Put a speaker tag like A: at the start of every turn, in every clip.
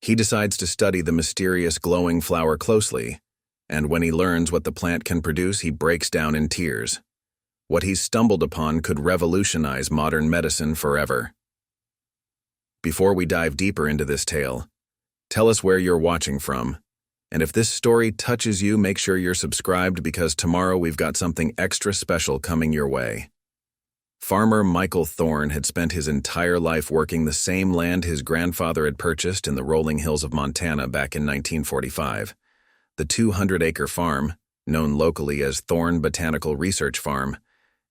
A: He decides to study the mysterious glowing flower closely, and when he learns what the plant can produce, he breaks down in tears. What he's stumbled upon could revolutionize modern medicine forever. Before we dive deeper into this tale, tell us where you're watching from. And if this story touches you, make sure you're subscribed because tomorrow we've got something extra special coming your way. Farmer Michael Thorne had spent his entire life working the same land his grandfather had purchased in the rolling hills of Montana back in 1945. The 200-acre farm, known locally as Thorne Botanical Research Farm,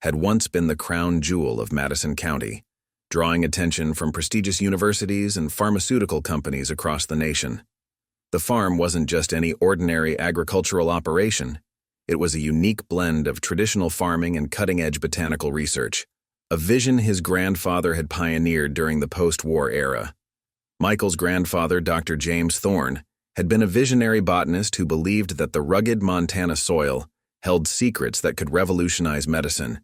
A: had once been the crown jewel of Madison County, drawing attention from prestigious universities and pharmaceutical companies across the nation. The farm wasn't just any ordinary agricultural operation. It was a unique blend of traditional farming and cutting-edge botanical research, a vision his grandfather had pioneered during the post-war era. Michael's grandfather, Dr. James Thorne, had been a visionary botanist who believed that the rugged Montana soil held secrets that could revolutionize medicine.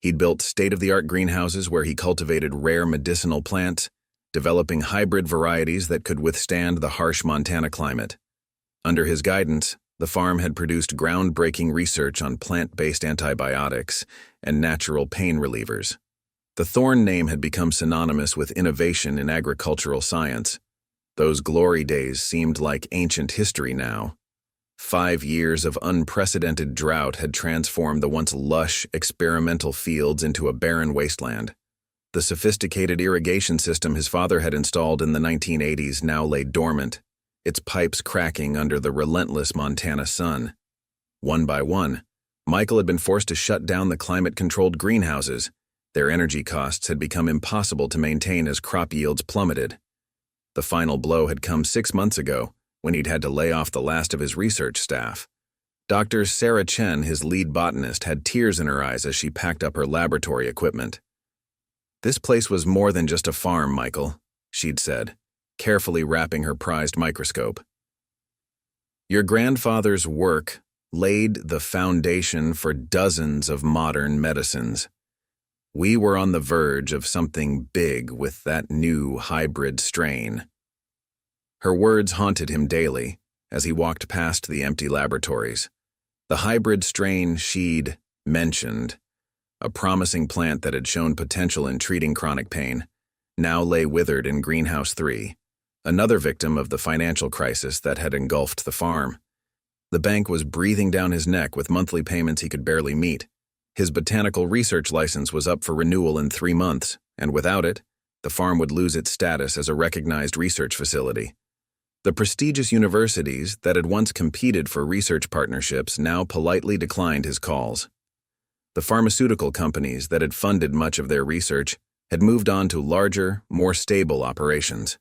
A: He'd built state-of-the-art greenhouses where he cultivated rare medicinal plants, developing hybrid varieties that could withstand the harsh Montana climate. Under his guidance, the farm had produced groundbreaking research on plant-based antibiotics and natural pain relievers. The Thorne name had become synonymous with innovation in agricultural science. Those glory days seemed like ancient history now. 5 years of unprecedented drought had transformed the once lush, experimental fields into a barren wasteland. The sophisticated irrigation system his father had installed in the 1980s now lay dormant, its pipes cracking under the relentless Montana sun. One by one, Michael had been forced to shut down the climate-controlled greenhouses. Their energy costs had become impossible to maintain as crop yields plummeted. The final blow had come 6 months ago, when he'd had to lay off the last of his research staff. Dr. Sarah Chen, his lead botanist, had tears in her eyes as she packed up her laboratory equipment. "This place was more than just a farm, Michael," she'd said, carefully wrapping her prized microscope. "Your grandfather's work laid the foundation for dozens of modern medicines. We were on the verge of something big with that new hybrid strain." Her words haunted him daily as he walked past the empty laboratories. The hybrid strain she'd mentioned, a promising plant that had shown potential in treating chronic pain, now lay withered in Greenhouse 3, another victim of the financial crisis that had engulfed the farm. The bank was breathing down his neck with monthly payments he could barely meet. His botanical research license was up for renewal in 3 months, and without it, the farm would lose its status as a recognized research facility. The prestigious universities that had once competed for research partnerships now politely declined his calls. The pharmaceutical companies that had funded much of their research had moved on to larger, more stable operations.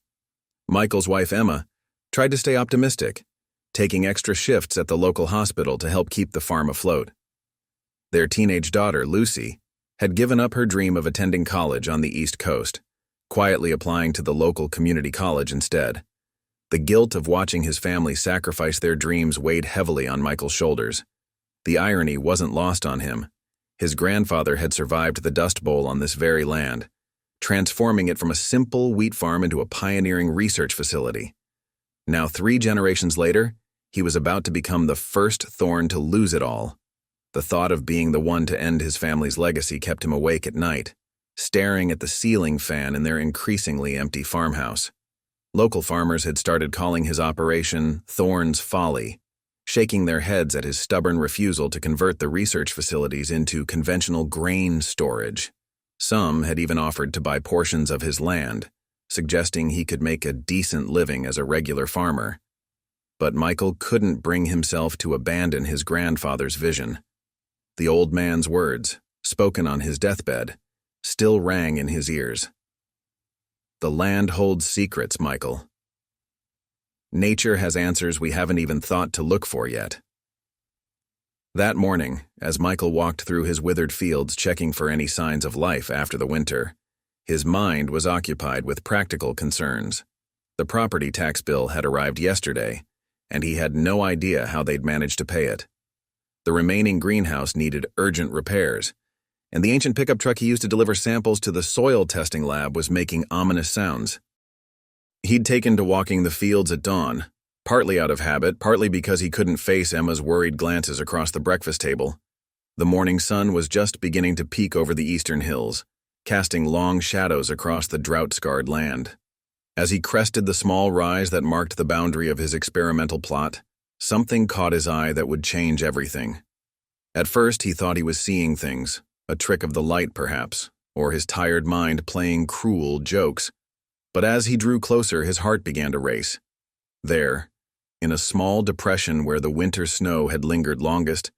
A: Michael's wife, Emma, tried to stay optimistic, taking extra shifts at the local hospital to help keep the farm afloat. Their teenage daughter, Lucy, had given up her dream of attending college on the East Coast, quietly applying to the local community college instead. The guilt of watching his family sacrifice their dreams weighed heavily on Michael's shoulders. The irony wasn't lost on him. His grandfather had survived the Dust Bowl on this very land, transforming it from a simple wheat farm into a pioneering research facility. Now, 3 generations later, he was about to become the first Thorne to lose it all. The thought of being the one to end his family's legacy kept him awake at night, staring at the ceiling fan in their increasingly empty farmhouse. Local farmers had started calling his operation Thorne's Folly, shaking their heads at his stubborn refusal to convert the research facilities into conventional grain storage. Some had even offered to buy portions of his land, suggesting he could make a decent living as a regular farmer. But Michael couldn't bring himself to abandon his grandfather's vision. The old man's words, spoken on his deathbed, still rang in his ears. "The land holds secrets, Michael. Nature has answers we haven't even thought to look for yet." That morning, as Michael walked through his withered fields checking for any signs of life after the winter, his mind was occupied with practical concerns. The property tax bill had arrived yesterday, and he had no idea how they'd manage to pay it. The remaining greenhouse needed urgent repairs, and the ancient pickup truck he used to deliver samples to the soil testing lab was making ominous sounds. He'd taken to walking the fields at dawn, partly out of habit, partly because he couldn't face Emma's worried glances across the breakfast table. The morning sun was just beginning to peek over the eastern hills, casting long shadows across the drought-scarred land. As he crested the small rise that marked the boundary of his experimental plot, something caught his eye that would change everything. At first, he thought he was seeing things, a trick of the light perhaps, or his tired mind playing cruel jokes. But as he drew closer, his heart began to race. There, in a small depression where the winter snow had lingered longest,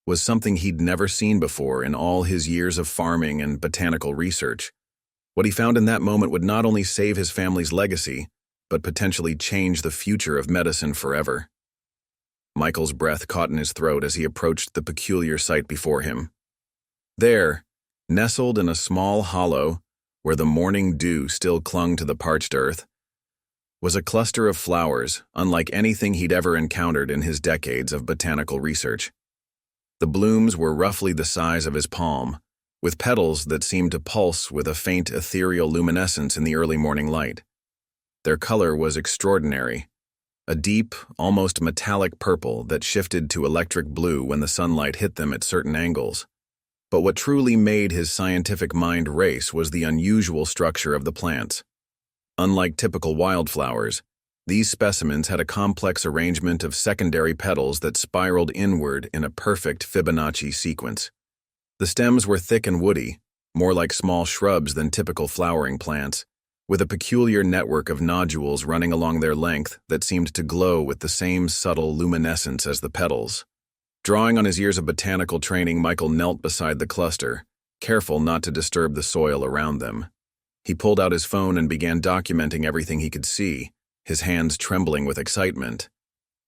A: was something he'd never seen before in all his years of farming and botanical research. What he found in that moment would not only save his family's legacy, but potentially change the future of medicine forever. Michael's breath caught in his throat as he approached the peculiar sight before him. There, nestled in a small hollow, where the morning dew still clung to the parched earth, was a cluster of flowers unlike anything he'd ever encountered in his decades of botanical research. The blooms were roughly the size of his palm, with petals that seemed to pulse with a faint ethereal luminescence in the early morning light. Their color was extraordinary, a deep, almost metallic purple that shifted to electric blue when the sunlight hit them at certain angles. But what truly made his scientific mind race was the unusual structure of the plants. Unlike typical wildflowers, these specimens had a complex arrangement of secondary petals that spiraled inward in a perfect Fibonacci sequence. The stems were thick and woody, more like small shrubs than typical flowering plants, with a peculiar network of nodules running along their length that seemed to glow with the same subtle luminescence as the petals. Drawing on his years of botanical training, Michael knelt beside the cluster, careful not to disturb the soil around them. He pulled out his phone and began documenting everything he could see, his hands trembling with excitement.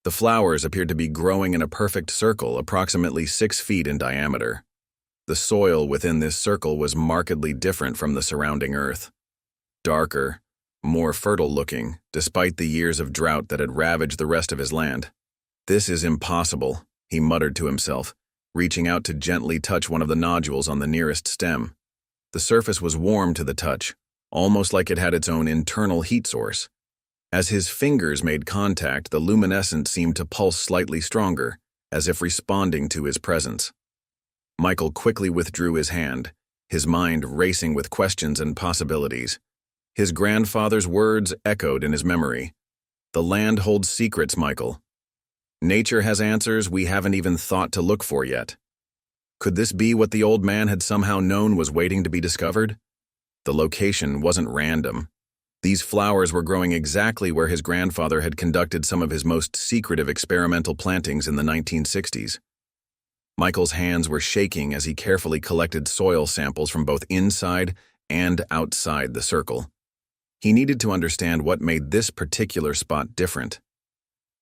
A: The flowers appeared to be growing in a perfect circle, approximately 6 feet in diameter. The soil within this circle was markedly different from the surrounding earth. Darker, more fertile-looking, despite the years of drought that had ravaged the rest of his land. "This is impossible," he muttered to himself, reaching out to gently touch one of the nodules on the nearest stem. The surface was warm to the touch, almost like it had its own internal heat source. As his fingers made contact, the luminescence seemed to pulse slightly stronger, as if responding to his presence. Michael quickly withdrew his hand, his mind racing with questions and possibilities. His grandfather's words echoed in his memory. "The land holds secrets, Michael. Nature has answers we haven't even thought to look for yet." Could this be what the old man had somehow known was waiting to be discovered? The location wasn't random. These flowers were growing exactly where his grandfather had conducted some of his most secretive experimental plantings in the 1960s. Michael's hands were shaking as he carefully collected soil samples from both inside and outside the circle. He needed to understand what made this particular spot different.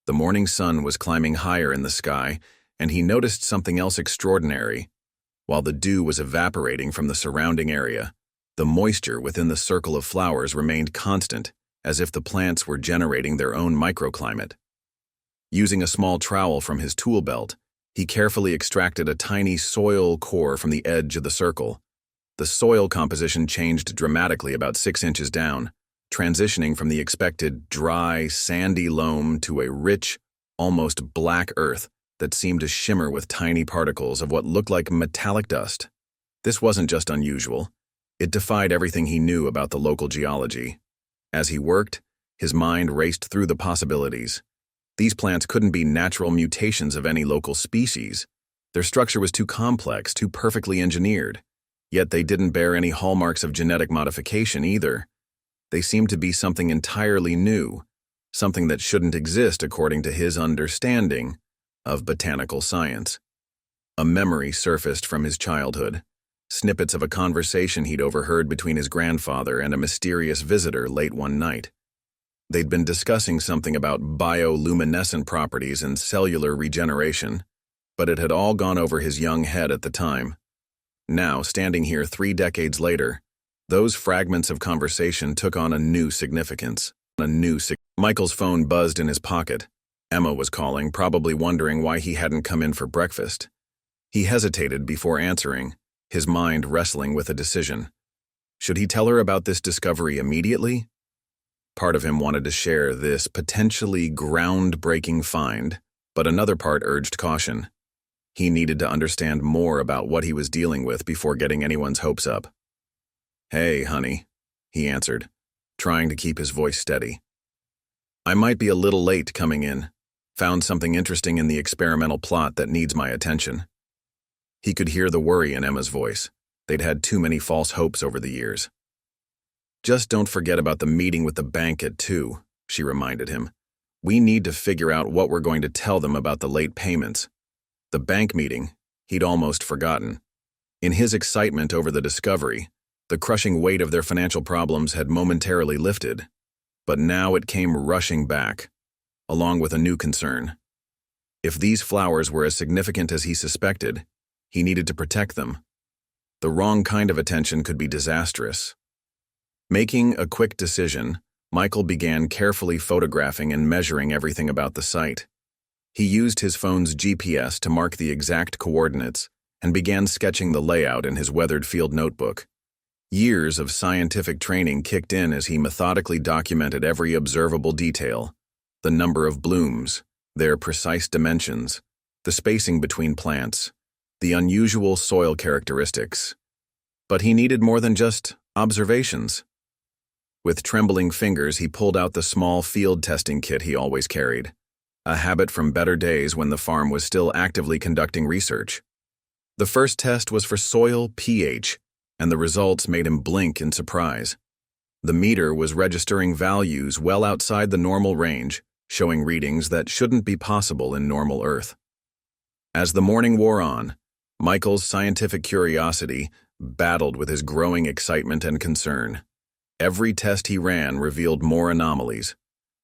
A: The morning sun was climbing higher in the sky, and he noticed something else extraordinary. While the dew was evaporating from the surrounding area, the moisture within the circle of flowers remained constant, as if the plants were generating their own microclimate. Using a small trowel from his tool belt, he carefully extracted a tiny soil core from the edge of the circle. The soil composition changed dramatically about 6 inches down, transitioning from the expected dry, sandy loam to a rich, almost black earth that seemed to shimmer with tiny particles of what looked like metallic dust. This wasn't just unusual. It defied everything he knew about the local geology. As he worked, his mind raced through the possibilities. These plants couldn't be natural mutations of any local species. Their structure was too complex, too perfectly engineered. Yet they didn't bear any hallmarks of genetic modification either. They seemed to be something entirely new, something that shouldn't exist according to his understanding of botanical science. A memory surfaced from his childhood, snippets of a conversation he'd overheard between his grandfather and a mysterious visitor late one night. They'd been discussing something about bioluminescent properties and cellular regeneration, but it had all gone over his young head at the time. Now, standing here 3 decades later, those fragments of conversation took on a new significance. Michael's phone buzzed in his pocket. Emma was calling, probably wondering why he hadn't come in for breakfast. He hesitated before answering, his mind wrestling with a decision. Should he tell her about this discovery immediately? Part of him wanted to share this potentially groundbreaking find, but another part urged caution. He needed to understand more about what he was dealing with before getting anyone's hopes up. "Hey, honey," he answered, trying to keep his voice steady. "I might be a little late coming in. Found something interesting in the experimental plot that needs my attention." He could hear the worry in Emma's voice. They'd had too many false hopes over the years. "Just don't forget about the meeting with the bank at 2, she reminded him. "We need to figure out what we're going to tell them about the late payments." The bank meeting, he'd almost forgotten. In his excitement over the discovery, the crushing weight of their financial problems had momentarily lifted, but now it came rushing back, along with a new concern. If these flowers were as significant as he suspected, he needed to protect them. The wrong kind of attention could be disastrous. Making a quick decision, Michael began carefully photographing and measuring everything about the site. He used his phone's GPS to mark the exact coordinates and began sketching the layout in his weathered field notebook. Years of scientific training kicked in as he methodically documented every observable detail: the number of blooms, their precise dimensions, the spacing between plants, the unusual soil characteristics. But he needed more than just observations. With trembling fingers, he pulled out the small field testing kit he always carried, a habit from better days when the farm was still actively conducting research. The first test was for soil pH, and the results made him blink in surprise. The meter was registering values well outside the normal range, showing readings that shouldn't be possible in normal Earth. As the morning wore on, Michael's scientific curiosity battled with his growing excitement and concern. Every test he ran revealed more anomalies.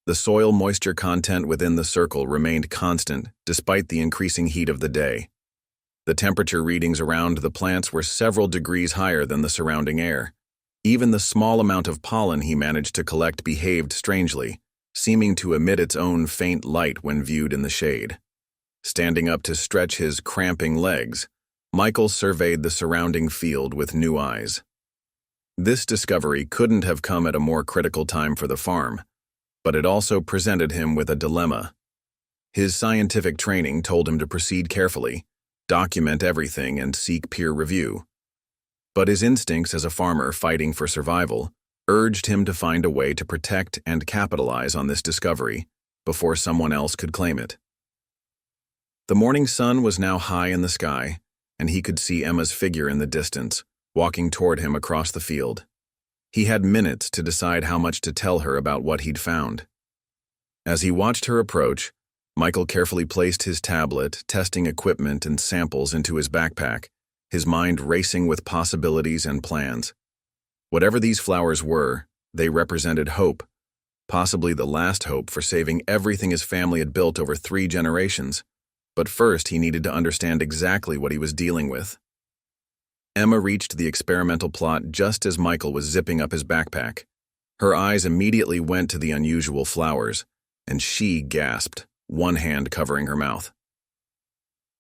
A: The soil moisture content within the circle remained constant despite the increasing heat of the day. The temperature readings around the plants were several degrees higher than the surrounding air. Even the small amount of pollen he managed to collect behaved strangely, seeming to emit its own faint light when viewed in the shade. Standing up to stretch his cramping legs, Michael surveyed the surrounding field with new eyes. This discovery couldn't have come at a more critical time for the farm, but it also presented him with a dilemma. His scientific training told him to proceed carefully, document everything, and seek peer review. But his instincts as a farmer fighting for survival urged him to find a way to protect and capitalize on this discovery before someone else could claim it. The morning sun was now high in the sky, and he could see Emma's figure in the distance, walking toward him across the field. He had minutes to decide how much to tell her about what he'd found. As he watched her approach, Michael carefully placed his tablet, testing equipment and samples into his backpack, his mind racing with possibilities and plans. Whatever these flowers were, they represented hope, possibly the last hope for saving everything his family had built over 3 generations. But first, he needed to understand exactly what he was dealing with. Emma reached the experimental plot just as Michael was zipping up his backpack. Her eyes immediately went to the unusual flowers, and she gasped, one hand covering her mouth.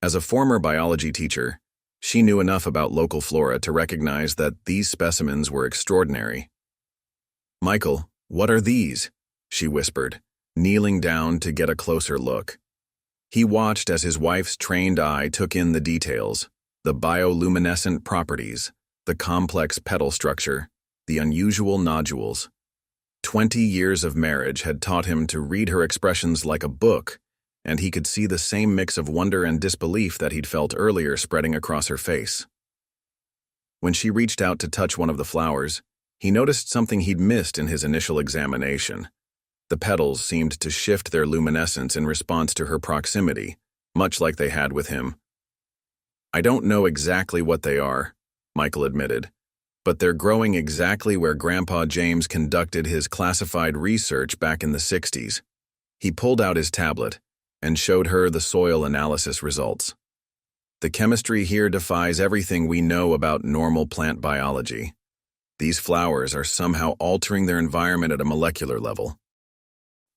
A: As a former biology teacher, she knew enough about local flora to recognize that these specimens were extraordinary. "Michael, what are these?" she whispered, kneeling down to get a closer look. He watched as his wife's trained eye took in the details: the bioluminescent properties, the complex petal structure, the unusual nodules. 20 years of marriage had taught him to read her expressions like a book, and he could see the same mix of wonder and disbelief that he'd felt earlier spreading across her face. When she reached out to touch one of the flowers, he noticed something he'd missed in his initial examination. The petals seemed to shift their luminescence in response to her proximity, much like they had with him. "I don't know exactly what they are," Michael admitted, "but they're growing exactly where Grandpa James conducted his classified research back in the 60s. He pulled out his tablet and showed her the soil analysis results. "The chemistry here defies everything we know about normal plant biology. These flowers are somehow altering their environment at a molecular level."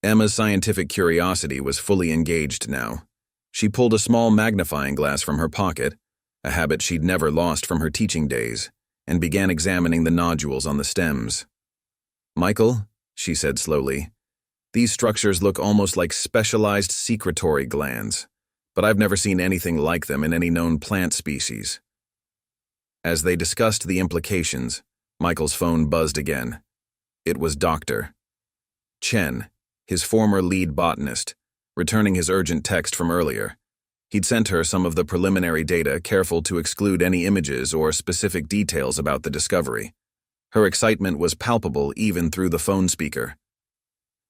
A: Emma's scientific curiosity was fully engaged now. She pulled a small magnifying glass from her pocket, a habit she'd never lost from her teaching days, and began examining the nodules on the stems. "Michael, she said slowly. "These structures look almost like specialized secretory glands, but I've never seen anything like them in any known plant species." As they discussed the implications, Michael's phone buzzed again. It was Dr. Chen, his former lead botanist, returning his urgent text from earlier. He'd sent her some of the preliminary data, careful to exclude any images or specific details about the discovery. Her excitement was palpable even through the phone speaker.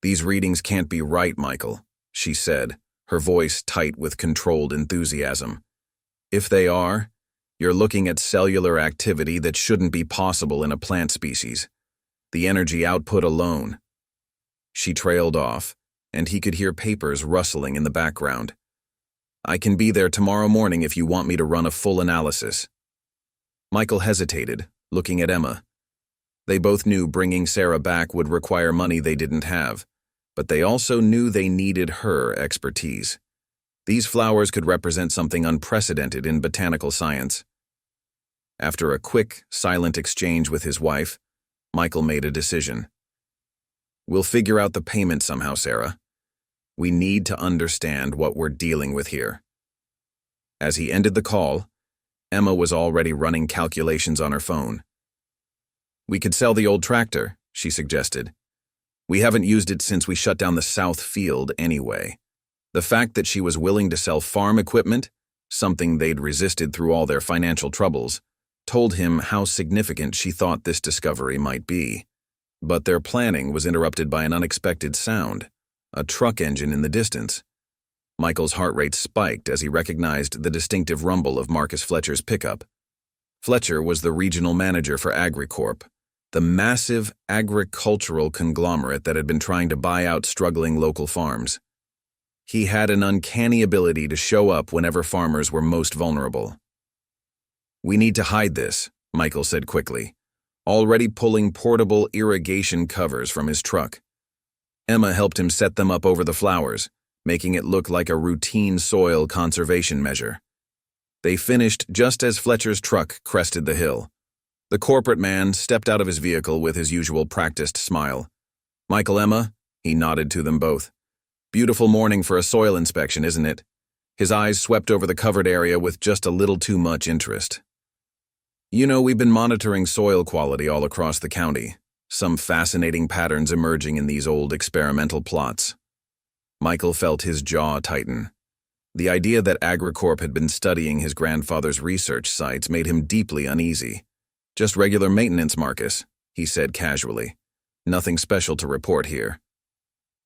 A: "These readings can't be right, Michael," she said, her voice tight with controlled enthusiasm. "If they are, you're looking at cellular activity that shouldn't be possible in a plant species. The energy output alone." She trailed off, and he could hear papers rustling in the background. "I can be there tomorrow morning if you want me to run a full analysis." Michael hesitated, looking at Emma. They both knew bringing Sarah back would require money they didn't have, but they also knew they needed her expertise. These flowers could represent something unprecedented in botanical science. After a quick, silent exchange with his wife, Michael made a decision. "We'll figure out the payment somehow, Sarah. We need to understand what we're dealing with here." As he ended the call, Emma was already running calculations on her phone. "We could sell the old tractor," she suggested. "We haven't used it since we shut down the south field anyway." The fact that she was willing to sell farm equipment, something they'd resisted through all their financial troubles, told him how significant she thought this discovery might be. But their planning was interrupted by an unexpected sound. A truck engine in the distance. Michael's heart rate spiked as he recognized the distinctive rumble of Marcus Fletcher's pickup. Fletcher was the regional manager for AgriCorp, the massive agricultural conglomerate that had been trying to buy out struggling local farms. He had an uncanny ability to show up whenever farmers were most vulnerable. "We need to hide this," Michael said quickly, already pulling portable irrigation covers from his truck. Emma helped him set them up over the flowers, making it look like a routine soil conservation measure. They finished just as Fletcher's truck crested the hill. The corporate man stepped out of his vehicle with his usual practiced smile. "Michael, Emma," he nodded to them both. "Beautiful morning for a soil inspection, isn't it?" His eyes swept over the covered area with just a little too much interest. "You know, we've been monitoring soil quality all across the county. Some fascinating patterns emerging in these old experimental plots." Michael felt his jaw tighten. The idea that AgriCorp had been studying his grandfather's research sites made him deeply uneasy. "Just regular maintenance, Marcus," he said casually. "Nothing special to report here."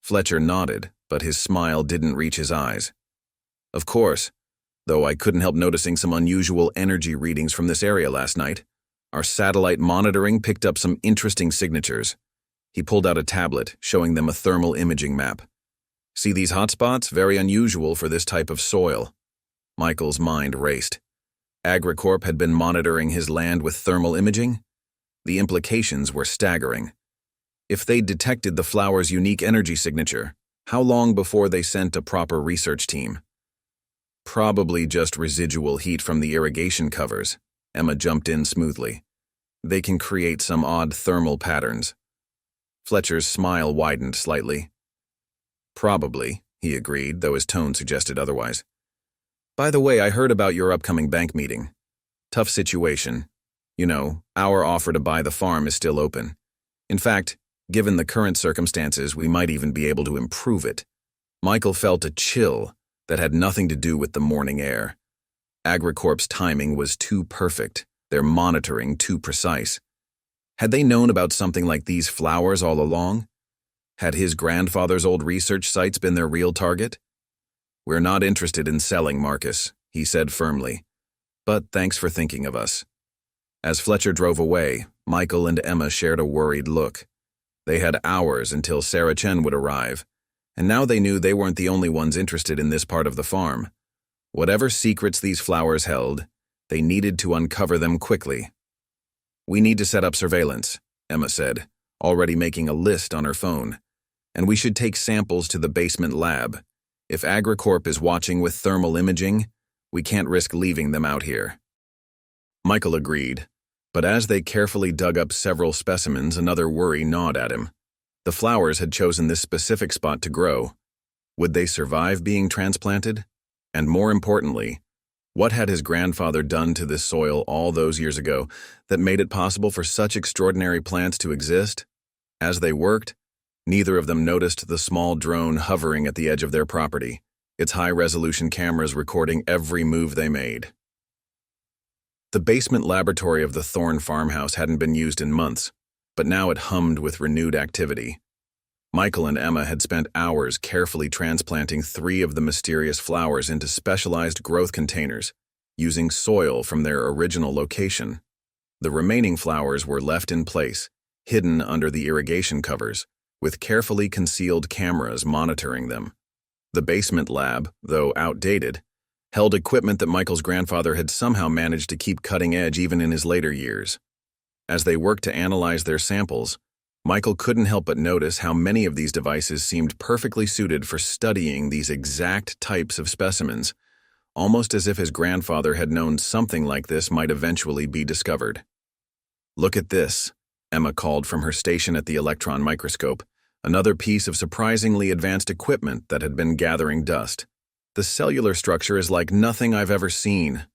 A: Fletcher nodded, but his smile didn't reach his eyes. "Of course, though I couldn't help noticing some unusual energy readings from this area last night. Our satellite monitoring picked up some interesting signatures." He pulled out a tablet, showing them a thermal imaging map. "See these hotspots? Very unusual for this type of soil." Michael's mind raced. AgriCorp had been monitoring his land with thermal imaging? The implications were staggering. If they'd detected the flower's unique energy signature, how long before they sent a proper research team? "Probably just residual heat from the irrigation covers," Emma jumped in smoothly. "They can create some odd thermal patterns." Fletcher's smile widened slightly. "Probably," he agreed, though his tone suggested otherwise. "By the way, I heard about your upcoming bank meeting. Tough situation. You know, our offer to buy the farm is still open. In fact, given the current circumstances, we might even be able to improve it." Michael felt a chill that had nothing to do with the morning air. AgriCorp's timing was too perfect, their monitoring too precise. Had they known about something like these flowers all along? Had his grandfather's old research sites been their real target? "We're not interested in selling, Marcus," he said firmly. "But thanks for thinking of us." As Fletcher drove away, Michael and Emma shared a worried look. They had hours until Sarah Chen would arrive, and now they knew they weren't the only ones interested in this part of the farm. Whatever secrets these flowers held, they needed to uncover them quickly. "We need to set up surveillance," Emma said, already making a list on her phone. "And we should take samples to the basement lab. If AgriCorp is watching with thermal imaging, we can't risk leaving them out here." Michael agreed, but as they carefully dug up several specimens, another worry gnawed at him. The flowers had chosen this specific spot to grow. Would they survive being transplanted? And more importantly, what had his grandfather done to this soil all those years ago that made it possible for such extraordinary plants to exist? As they worked, neither of them noticed the small drone hovering at the edge of their property, its high-resolution cameras recording every move they made. The basement laboratory of the Thorne farmhouse hadn't been used in months, but now it hummed with renewed activity. Michael and Emma had spent hours carefully transplanting 3 of the mysterious flowers into specialized growth containers, using soil from their original location. The remaining flowers were left in place, hidden under the irrigation covers, with carefully concealed cameras monitoring them. The basement lab, though outdated, held equipment that Michael's grandfather had somehow managed to keep cutting edge even in his later years. As they worked to analyze their samples, Michael couldn't help but notice how many of these devices seemed perfectly suited for studying these exact types of specimens, almost as if his grandfather had known something like this might eventually be discovered. "Look at this," Emma called from her station at the electron microscope, another piece of surprisingly advanced equipment that had been gathering dust. "The cellular structure is like nothing I've ever seen."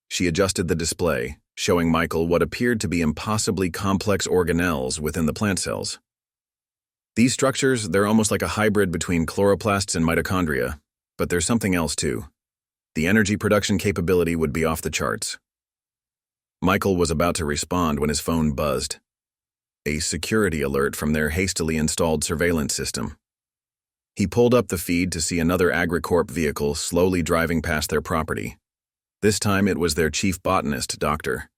A: She adjusted the display, showing Michael what appeared to be impossibly complex organelles within the plant cells. "These structures, they're almost like a hybrid between chloroplasts and mitochondria, but there's something else too. The energy production capability would be off the charts." Michael was about to respond when his phone buzzed. A security alert from their hastily installed surveillance system. He pulled up the feed to see another AgriCorp vehicle slowly driving past their property. This time it was their chief botanist, Dr.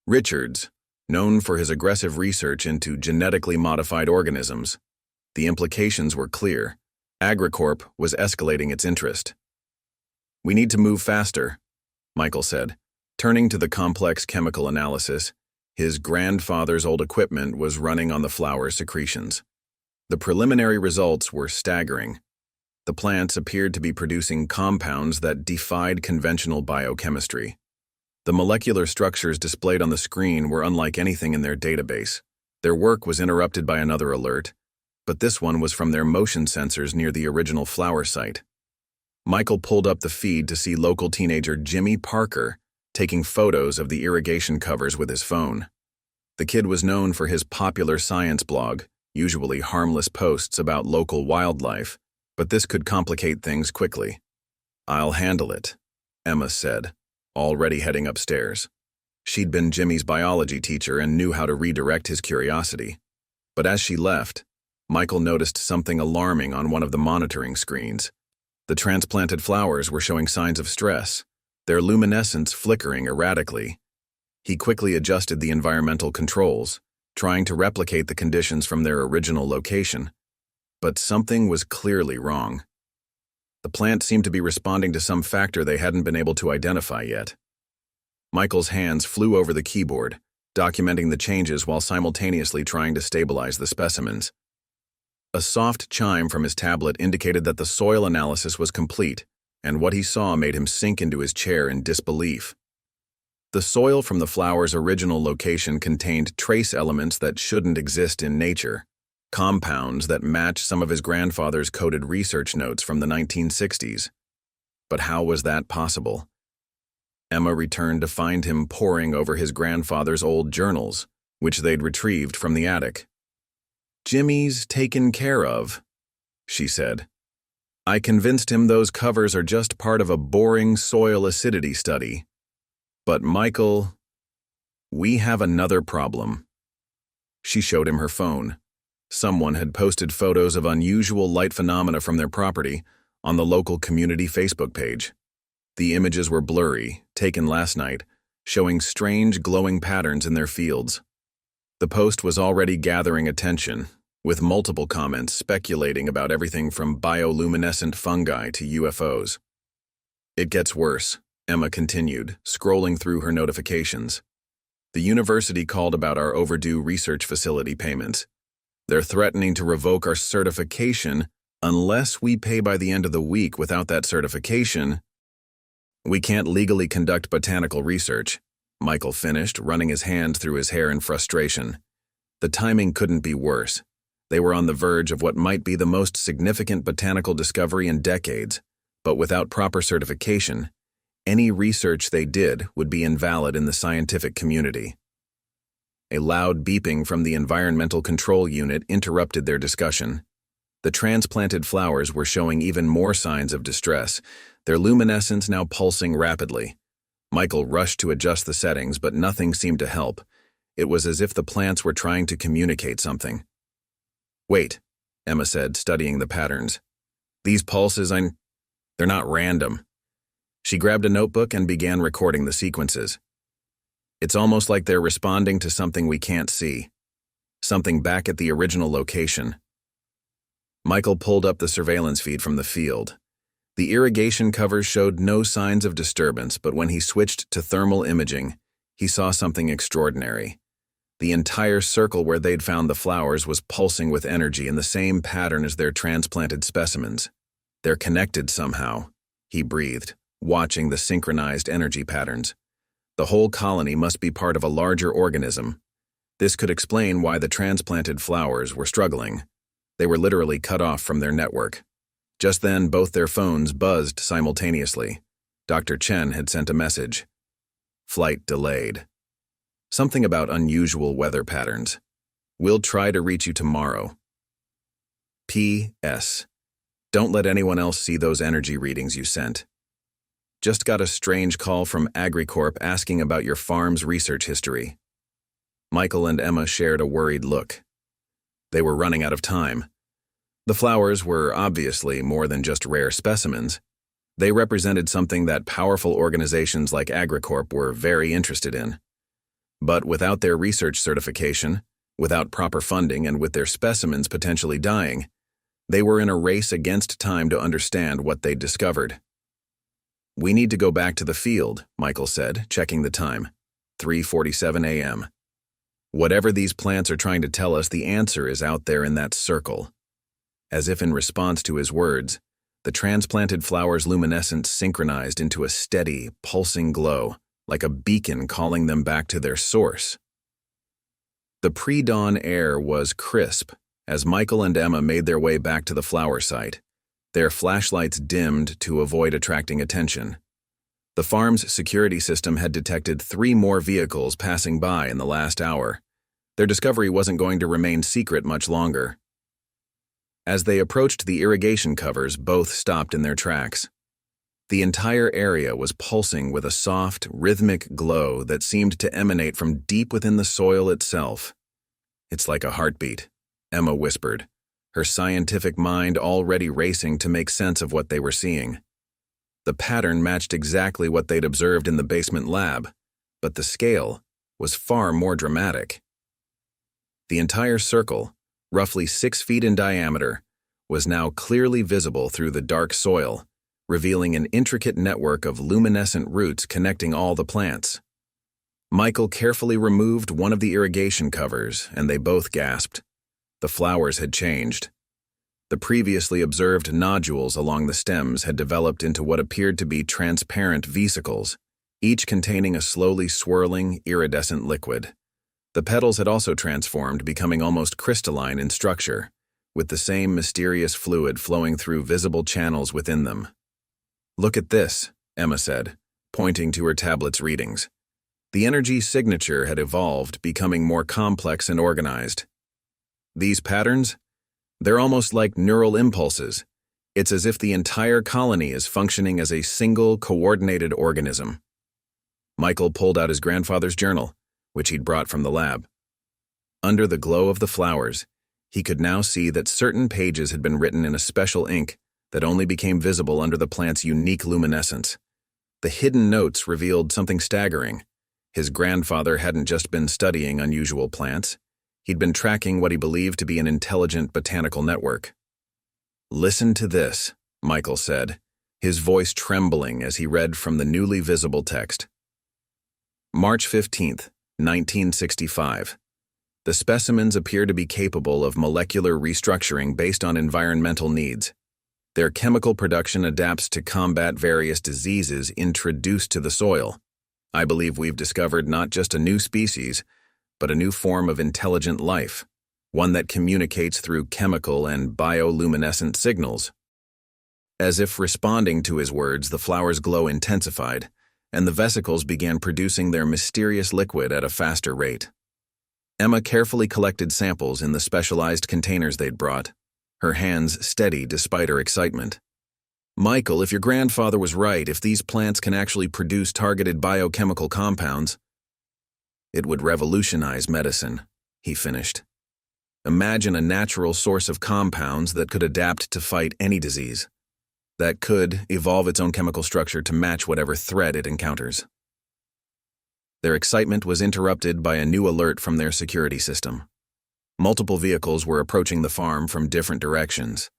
A: Richards, known for his aggressive research into genetically modified organisms. The implications were clear. AgriCorp was escalating its interest. "We need to move faster," Michael said. Turning to the complex chemical analysis, his grandfather's old equipment was running on the flower secretions. The preliminary results were staggering. The plants appeared to be producing compounds that defied conventional biochemistry. The molecular structures displayed on the screen were unlike anything in their database. Their work was interrupted by another alert, but this one was from their motion sensors near the original flower site. Michael pulled up the feed to see local teenager Jimmy Parker taking photos of the irrigation covers with his phone. The kid was known for his popular science blog, usually harmless posts about local wildlife, but this could complicate things quickly. "I'll handle it," Emma said, already heading upstairs. She'd been Jimmy's biology teacher and knew how to redirect his curiosity. But as she left, Michael noticed something alarming on one of the monitoring screens. The transplanted flowers were showing signs of stress, their luminescence flickering erratically. He quickly adjusted the environmental controls, trying to replicate the conditions from their original location. But something was clearly wrong. The plant seemed to be responding to some factor they hadn't been able to identify yet. Michael's hands flew over the keyboard, documenting the changes while simultaneously trying to stabilize the specimens. A soft chime from his tablet indicated that the soil analysis was complete, and what he saw made him sink into his chair in disbelief. The soil from the flower's original location contained trace elements that shouldn't exist in nature, compounds that matched some of his grandfather's coded research notes from the 1960s. But how was that possible? Emma returned to find him poring over his grandfather's old journals, which they'd retrieved from the attic. "Jimmy's taken care of," she said. "I convinced him those covers are just part of a boring soil acidity study. But Michael, we have another problem." She showed him her phone. Someone had posted photos of unusual light phenomena from their property on the local community Facebook page. The images were blurry, taken last night, showing strange glowing patterns in their fields. The post was already gathering attention, with multiple comments speculating about everything from bioluminescent fungi to UFOs. "It gets worse," Emma continued, scrolling through her notifications. "The university called about our overdue research facility payments. They're threatening to revoke our certification unless we pay by the end of the week. Without that certification, we can't legally conduct botanical research," Michael finished, running his hands through his hair in frustration. The timing couldn't be worse. They were on the verge of what might be the most significant botanical discovery in decades, but without proper certification, any research they did would be invalid in the scientific community. A loud beeping from the environmental control unit interrupted their discussion. The transplanted flowers were showing even more signs of distress, their luminescence now pulsing rapidly. Michael rushed to adjust the settings, but nothing seemed to help. It was as if the plants were trying to communicate something. "Wait," Emma said, studying the patterns. "These pulses, they're not random." She grabbed a notebook and began recording the sequences. "It's almost like they're responding to something we can't see. Something back at the original location." Michael pulled up the surveillance feed from the field. The irrigation covers showed no signs of disturbance, but when he switched to thermal imaging, he saw something extraordinary. The entire circle where they'd found the flowers was pulsing with energy in the same pattern as their transplanted specimens. "They're connected somehow," he breathed, watching the synchronized energy patterns. The whole colony must be part of a larger organism. This could explain why the transplanted flowers were struggling. They were literally cut off from their network. Just then, both their phones buzzed simultaneously. Dr. Chen had sent a message. "Flight delayed. Something about unusual weather patterns. We'll try to reach you tomorrow. P.S. Don't let anyone else see those energy readings you sent. Just got a strange call from AgriCorp asking about your farm's research history." Michael and Emma shared a worried look. They were running out of time. The flowers were obviously more than just rare specimens. They represented something that powerful organizations like AgriCorp were very interested in. But without their research certification, without proper funding, and with their specimens potentially dying, they were in a race against time to understand what they'd discovered. "We need to go back to the field," Michael said, checking the time. 3:47 a.m. "Whatever these plants are trying to tell us, the answer is out there in that circle." As if in response to his words, the transplanted flowers' luminescence synchronized into a steady, pulsing glow, like a beacon calling them back to their source. The pre-dawn air was crisp as Michael and Emma made their way back to the flower site. Their flashlights dimmed to avoid attracting attention. The farm's security system had detected 3 more vehicles passing by in the last hour. Their discovery wasn't going to remain secret much longer. As they approached the irrigation covers, both stopped in their tracks. The entire area was pulsing with a soft, rhythmic glow that seemed to emanate from deep within the soil itself. "It's like a heartbeat," Emma whispered, her scientific mind already racing to make sense of what they were seeing. The pattern matched exactly what they'd observed in the basement lab, but the scale was far more dramatic. The entire circle, roughly 6 feet in diameter, was now clearly visible through the dark soil, revealing an intricate network of luminescent roots connecting all the plants. Michael carefully removed one of the irrigation covers, and they both gasped. The flowers had changed. The previously observed nodules along the stems had developed into what appeared to be transparent vesicles, each containing a slowly swirling, iridescent liquid. The petals had also transformed, becoming almost crystalline in structure, with the same mysterious fluid flowing through visible channels within them. "Look at this," Emma said, pointing to her tablet's readings. The energy signature had evolved, becoming more complex and organized. "These patterns? They're almost like neural impulses. It's as if the entire colony is functioning as a single, coordinated organism." Michael pulled out his grandfather's journal, which he'd brought from the lab. Under the glow of the flowers, he could now see that certain pages had been written in a special ink that only became visible under the plant's unique luminescence. The hidden notes revealed something staggering. His grandfather hadn't just been studying unusual plants. He'd been tracking what he believed to be an intelligent botanical network. "Listen to this," Michael said, his voice trembling as he read from the newly visible text. "March 15th, 1965. The specimens appear to be capable of molecular restructuring based on environmental needs. Their chemical production adapts to combat various diseases introduced to the soil. I believe we've discovered not just a new species, but a new form of intelligent life. one that communicates through chemical and bioluminescent signals. As if responding to his words, the flower's glow intensified, and the vesicles began producing their mysterious liquid at a faster rate. Emma carefully collected samples in the specialized containers they'd brought, her hands steady despite her excitement. "Michael, if your grandfather was right, if these plants can actually produce targeted biochemical compounds, it would revolutionize medicine," he finished. "Imagine a natural source of compounds that could adapt to fight any disease, that could evolve its own chemical structure to match whatever threat it encounters." Their excitement was interrupted by a new alert from their security system. Multiple vehicles were approaching the farm from different directions.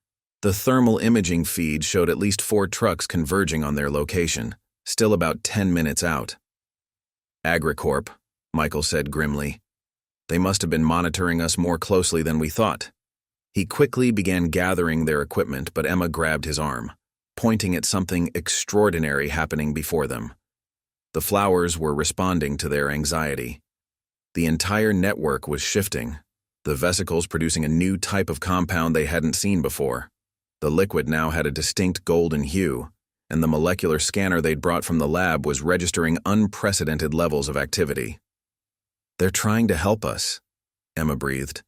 A: The thermal imaging feed showed at least 4 trucks converging on their location, still about 10 minutes out. "AgriCorp," Michael said grimly. "They must have been monitoring us more closely than we thought." He quickly began gathering their equipment, but Emma grabbed his arm, pointing at something extraordinary happening before them. The flowers were responding to their anxiety. The entire network was shifting, the vesicles producing a new type of compound they hadn't seen before. The liquid now had a distinct golden hue, and the molecular scanner they'd brought from the lab was registering unprecedented levels of activity. "They're trying to help us," Emma breathed,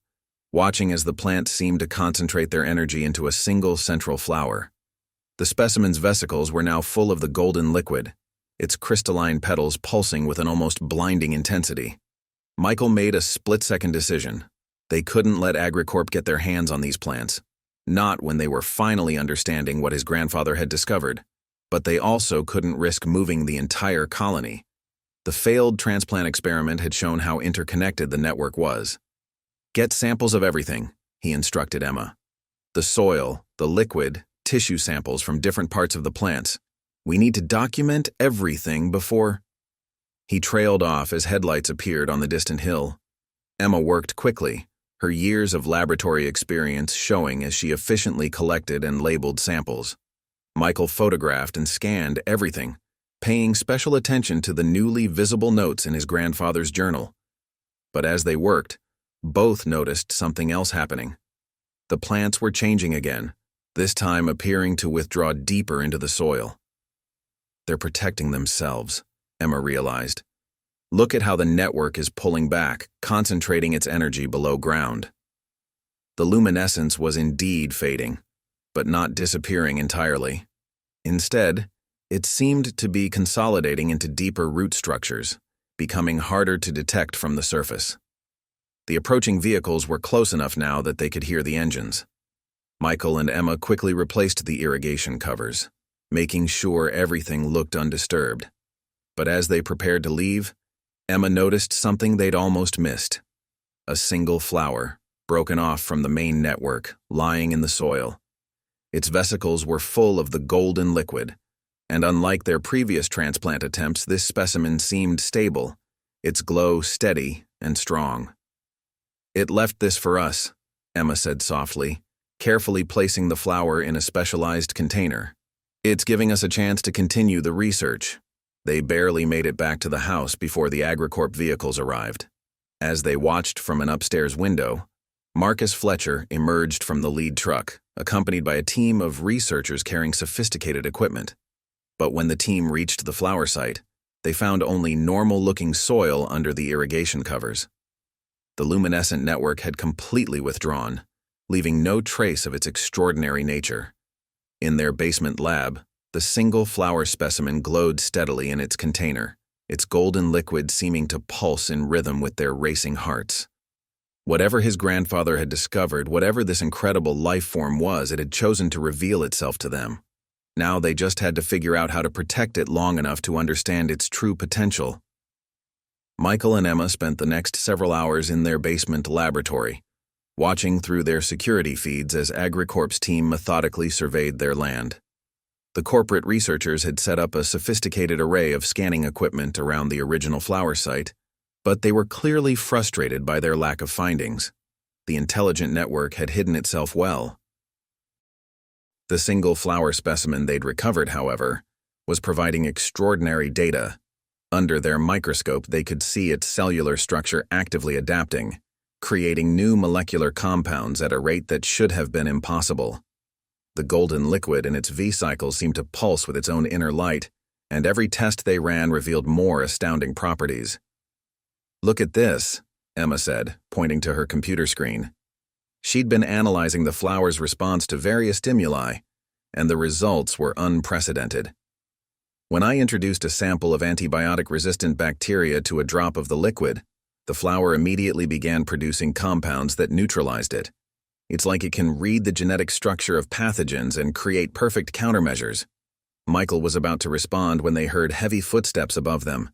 A: watching as the plants seemed to concentrate their energy into a single central flower. The specimen's vesicles were now full of the golden liquid, its crystalline petals pulsing with an almost blinding intensity. Michael made a split-second decision. They couldn't let AgriCorp get their hands on these plants, not when they were finally understanding what his grandfather had discovered, but they also couldn't risk moving the entire colony. The failed transplant experiment had shown how interconnected the network was. "Get samples of everything," he instructed Emma. "The soil, the liquid, tissue samples from different parts of the plants. We need to document everything before—" He trailed off as headlights appeared on the distant hill. Emma worked quickly, her years of laboratory experience showing as she efficiently collected and labeled samples. Michael photographed and scanned everything, paying special attention to the newly visible notes in his grandfather's journal. But as they worked, both noticed something else happening. The plants were changing again, this time appearing to withdraw deeper into the soil. "They're protecting themselves," Emma realized. "Look at how the network is pulling back, concentrating its energy below ground." The luminescence was indeed fading, but not disappearing entirely. Instead, it seemed to be consolidating into deeper root structures, becoming harder to detect from the surface. The approaching vehicles were close enough now that they could hear the engines. Michael and Emma quickly replaced the irrigation covers, making sure everything looked undisturbed. But as they prepared to leave, Emma noticed something they'd almost missed. A single flower, broken off from the main network, lying in the soil. Its vesicles were full of the golden liquid, and unlike their previous transplant attempts, this specimen seemed stable, its glow steady and strong. "It left this for us," Emma said softly, carefully placing the flower in a specialized container. "It's giving us a chance to continue the research." They barely made it back to the house before the AgriCorp vehicles arrived. As they watched from an upstairs window, Marcus Fletcher emerged from the lead truck, accompanied by a team of researchers carrying sophisticated equipment. But when the team reached the flower site, they found only normal-looking soil under the irrigation covers. The luminescent network had completely withdrawn, leaving no trace of its extraordinary nature. In their basement lab, the single flower specimen glowed steadily in its container, its golden liquid seeming to pulse in rhythm with their racing hearts. Whatever his grandfather had discovered, whatever this incredible life form was, it had chosen to reveal itself to them. Now they just had to figure out how to protect it long enough to understand its true potential. Michael and Emma spent the next several hours in their basement laboratory, watching through their security feeds as AgriCorp's team methodically surveyed their land. The corporate researchers had set up a sophisticated array of scanning equipment around the original flower site, but they were clearly frustrated by their lack of findings. The intelligent network had hidden itself well. The single flower specimen they'd recovered, however, was providing extraordinary data. Under their microscope, they could see its cellular structure actively adapting, creating new molecular compounds at a rate that should have been impossible. The golden liquid in its V-cycle seemed to pulse with its own inner light, and every test they ran revealed more astounding properties. "Look at this," Emma said, pointing to her computer screen. She'd been analyzing the flower's response to various stimuli, and the results were unprecedented. When I introduced a sample of antibiotic-resistant bacteria to a drop of the liquid, the flower immediately began producing compounds that neutralized it. It's like it can read the genetic structure of pathogens and create perfect countermeasures. Michael was about to respond when they heard heavy footsteps above them.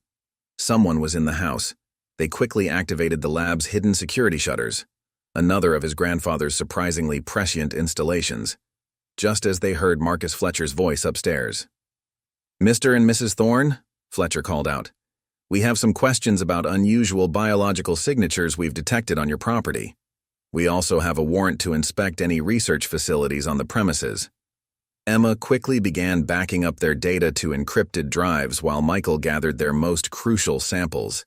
A: Someone was in the house. They quickly activated the lab's hidden security shutters, another of his grandfather's surprisingly prescient installations, just as they heard Marcus Fletcher's voice upstairs. "Mr. and Mrs. Thorne," Fletcher called out, "we have some questions about unusual biological signatures we've detected on your property. We also have a warrant to inspect any research facilities on the premises." Emma quickly began backing up their data to encrypted drives while Michael gathered their most crucial samples.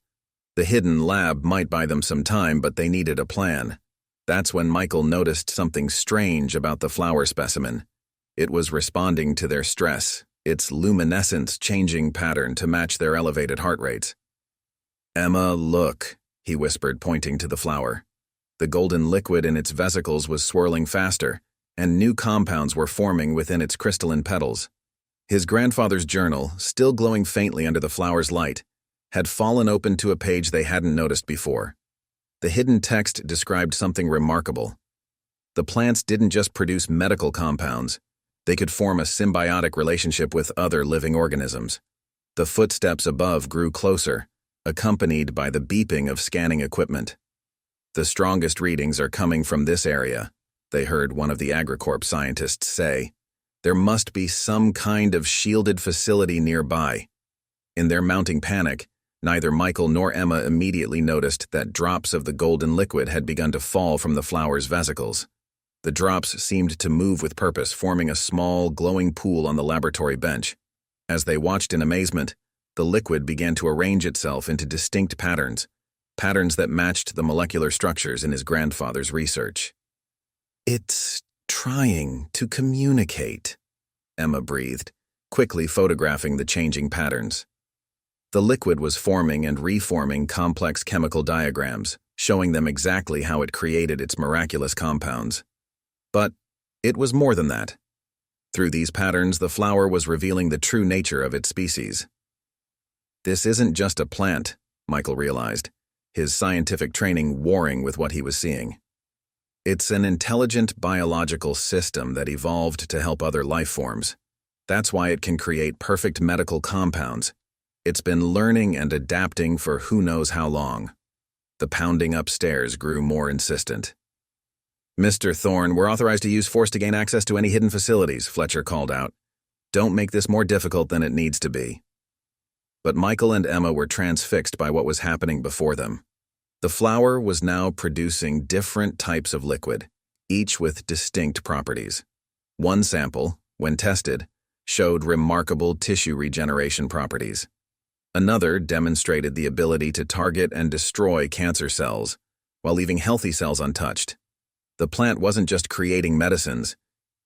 A: The hidden lab might buy them some time, but they needed a plan. That's when Michael noticed something strange about the flower specimen. It was responding to their stress, its luminescence changing pattern to match their elevated heart rates. "Emma, look," he whispered, pointing to the flower. The golden liquid in its vesicles was swirling faster, and new compounds were forming within its crystalline petals. His grandfather's journal, still glowing faintly under the flower's light, had fallen open to a page they hadn't noticed before. The hidden text described something remarkable. The plants didn't just produce medical compounds, they could form a symbiotic relationship with other living organisms. The footsteps above grew closer, accompanied by the beeping of scanning equipment. "The strongest readings are coming from this area," they heard one of the AgriCorp scientists say. "There must be some kind of shielded facility nearby." In their mounting panic, neither Michael nor Emma immediately noticed that drops of the golden liquid had begun to fall from the flower's vesicles. The drops seemed to move with purpose, forming a small, glowing pool on the laboratory bench. As they watched in amazement, the liquid began to arrange itself into distinct patterns that matched the molecular structures in his grandfather's research. "It's trying to communicate," Emma breathed, quickly photographing the changing patterns. The liquid was forming and reforming complex chemical diagrams, showing them exactly how it created its miraculous compounds. But it was more than that. Through these patterns, the flower was revealing the true nature of its species. This isn't just a plant, Michael realized, his scientific training warring with what he was seeing. It's an intelligent biological system that evolved to help other life forms. That's why it can create perfect medical compounds. It's been learning and adapting for who knows how long. The pounding upstairs grew more insistent. "Mr. Thorne, we're authorized to use force to gain access to any hidden facilities," Fletcher called out. "Don't make this more difficult than it needs to be." But Michael and Emma were transfixed by what was happening before them. The flower was now producing different types of liquid, each with distinct properties. One sample, when tested, showed remarkable tissue regeneration properties. Another demonstrated the ability to target and destroy cancer cells, while leaving healthy cells untouched. The plant wasn't just creating medicines,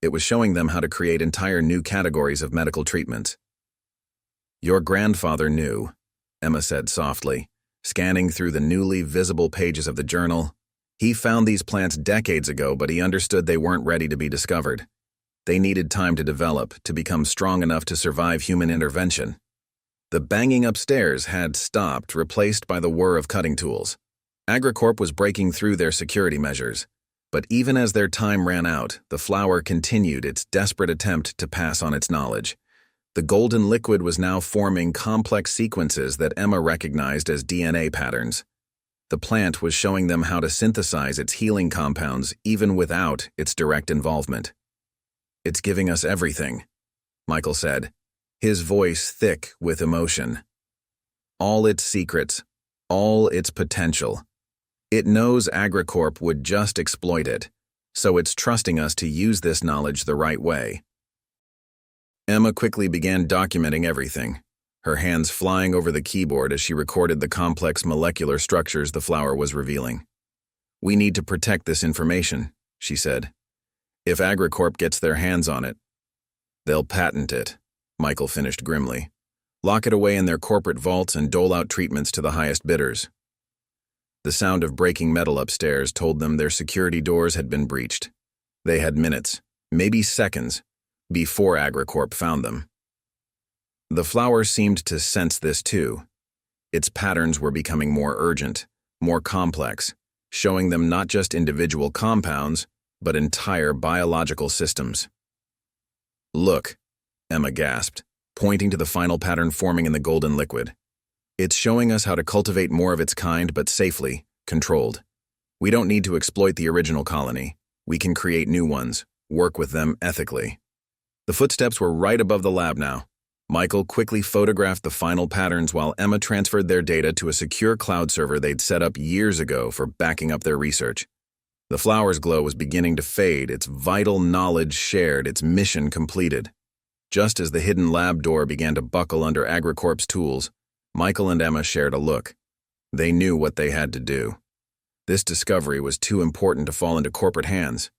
A: it was showing them how to create entire new categories of medical treatments. "Your grandfather knew," Emma said softly, scanning through the newly visible pages of the journal. "He found these plants decades ago, but he understood they weren't ready to be discovered. They needed time to develop, to become strong enough to survive human intervention." The banging upstairs had stopped, replaced by the whir of cutting tools. AgriCorp was breaking through their security measures. But even as their time ran out, the flower continued its desperate attempt to pass on its knowledge. The golden liquid was now forming complex sequences that Emma recognized as DNA patterns. The plant was showing them how to synthesize its healing compounds even without its direct involvement. "It's giving us everything," Michael said, his voice thick with emotion. "All its secrets, all its potential. It knows AgriCorp would just exploit it, so it's trusting us to use this knowledge the right way." Emma quickly began documenting everything, her hands flying over the keyboard as she recorded the complex molecular structures the flower was revealing. "We need to protect this information," she said. "If AgriCorp gets their hands on it, they'll patent it," Michael finished grimly. "Lock it away in their corporate vaults and dole out treatments to the highest bidders." The sound of breaking metal upstairs told them their security doors had been breached. They had minutes, maybe seconds, before AgriCorp found them. The flower seemed to sense this too. Its patterns were becoming more urgent, more complex, showing them not just individual compounds, but entire biological systems. "Look," Emma gasped, pointing to the final pattern forming in the golden liquid. "It's showing us how to cultivate more of its kind, but safely, controlled. We don't need to exploit the original colony. We can create new ones, work with them ethically." The footsteps were right above the lab now. Michael quickly photographed the final patterns while Emma transferred their data to a secure cloud server they'd set up years ago for backing up their research. The flower's glow was beginning to fade, its vital knowledge shared, its mission completed. Just as the hidden lab door began to buckle under AgriCorp's tools, Michael and Emma shared a look. They knew what they had to do. This discovery was too important to fall into corporate hands.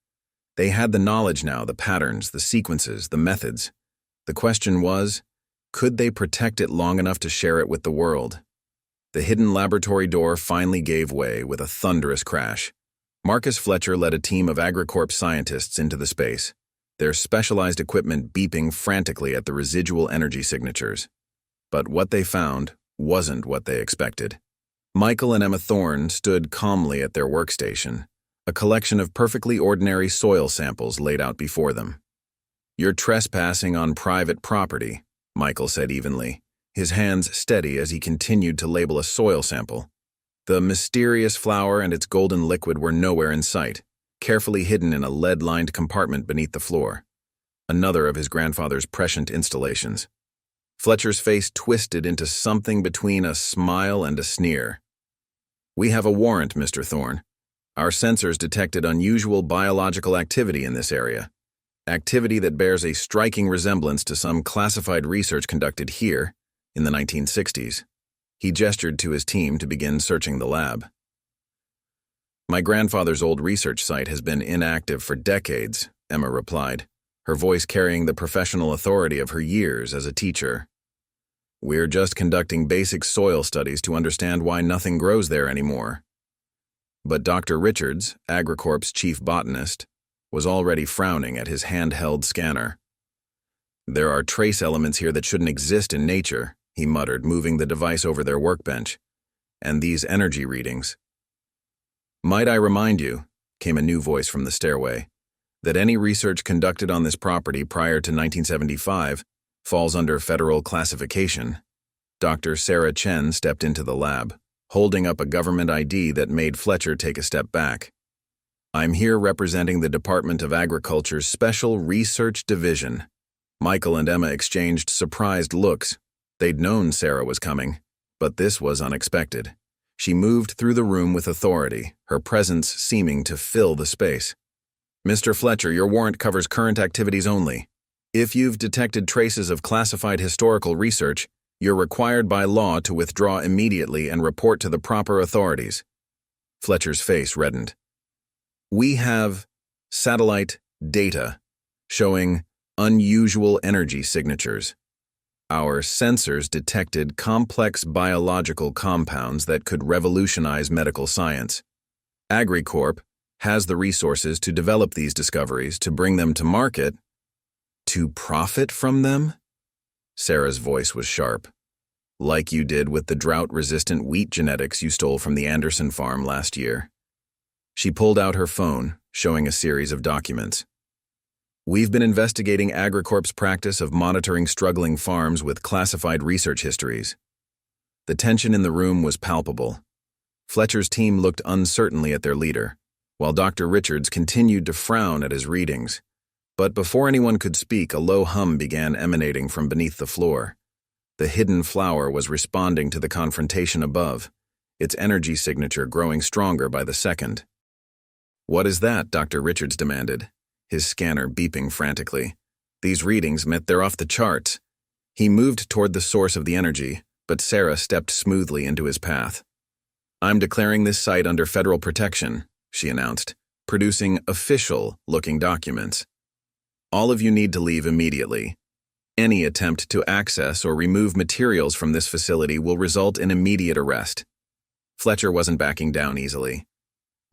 A: They had the knowledge now, the patterns, the sequences, the methods. The question was, could they protect it long enough to share it with the world? The hidden laboratory door finally gave way with a thunderous crash. Marcus Fletcher led a team of AgriCorp scientists into the space, their specialized equipment beeping frantically at the residual energy signatures. But what they found wasn't what they expected. Michael and Emma Thorne stood calmly at their workstation, a collection of perfectly ordinary soil samples laid out before them. "You're trespassing on private property," Michael said evenly, his hands steady as he continued to label a soil sample. The mysterious flower and its golden liquid were nowhere in sight, carefully hidden in a lead-lined compartment beneath the floor. Another of his grandfather's prescient installations. Fletcher's face twisted into something between a smile and a sneer. "We have a warrant, Mr. Thorne. Our sensors detected unusual biological activity in this area. Activity that bears a striking resemblance to some classified research conducted here in the 1960s. He gestured to his team to begin searching the lab. "My grandfather's old research site has been inactive for decades," Emma replied, her voice carrying the professional authority of her years as a teacher. "We're just conducting basic soil studies to understand why nothing grows there anymore." But Dr. Richards, AgriCorp's chief botanist, was already frowning at his handheld scanner. "There are trace elements here that shouldn't exist in nature," he muttered, moving the device over their workbench. "And these energy readings." "Might I remind you," came a new voice from the stairway, "that any research conducted on this property prior to 1975 falls under federal classification." Dr. Sarah Chen stepped into the lab, holding up a government ID that made Fletcher take a step back. "I'm here representing the Department of Agriculture's Special Research Division." Michael and Emma exchanged surprised looks. They'd known Sarah was coming, but this was unexpected. She moved through the room with authority, her presence seeming to fill the space. "Mr. Fletcher, your warrant covers current activities only. If you've detected traces of classified historical research, you're required by law to withdraw immediately and report to the proper authorities." Fletcher's face reddened. "We have satellite data showing unusual energy signatures. Our sensors detected complex biological compounds that could revolutionize medical science. AgriCorp has the resources to develop these discoveries, to bring them to market, to profit from them?" Sarah's voice was sharp. "Like you did with the drought-resistant wheat genetics you stole from the Anderson farm last year." She pulled out her phone, showing a series of documents. "We've been investigating AgriCorp's practice of monitoring struggling farms with classified research histories." The tension in the room was palpable. Fletcher's team looked uncertainly at their leader, while Dr. Richards continued to frown at his readings. But before anyone could speak, a low hum began emanating from beneath the floor. The hidden flower was responding to the confrontation above, its energy signature growing stronger by the second. "What is that?" Dr. Richards demanded, his scanner beeping frantically. "These readings meant they're off the charts." He moved toward the source of the energy, but Sarah stepped smoothly into his path. "I'm declaring this site under federal protection," she announced, producing official-looking documents. All of you need to leave immediately. Any attempt to access or remove materials from this facility will result in immediate arrest. Fletcher wasn't backing down easily.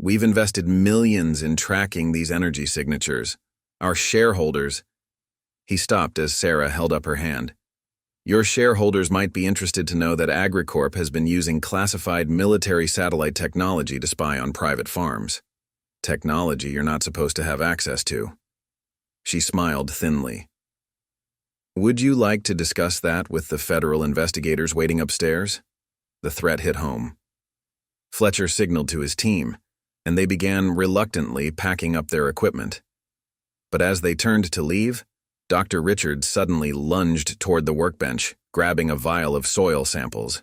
A: We've invested millions in tracking these energy signatures. Our shareholders— He stopped as Sarah held up her hand. Your shareholders might be interested to know that AgriCorp has been using classified military satellite technology to spy on private farms. Technology you're not supposed to have access to. She smiled thinly. Would you like to discuss that with the federal investigators waiting upstairs? The threat hit home. Fletcher signaled to his team, and they began reluctantly packing up their equipment. But as they turned to leave, Dr. Richards suddenly lunged toward the workbench, grabbing a vial of soil samples.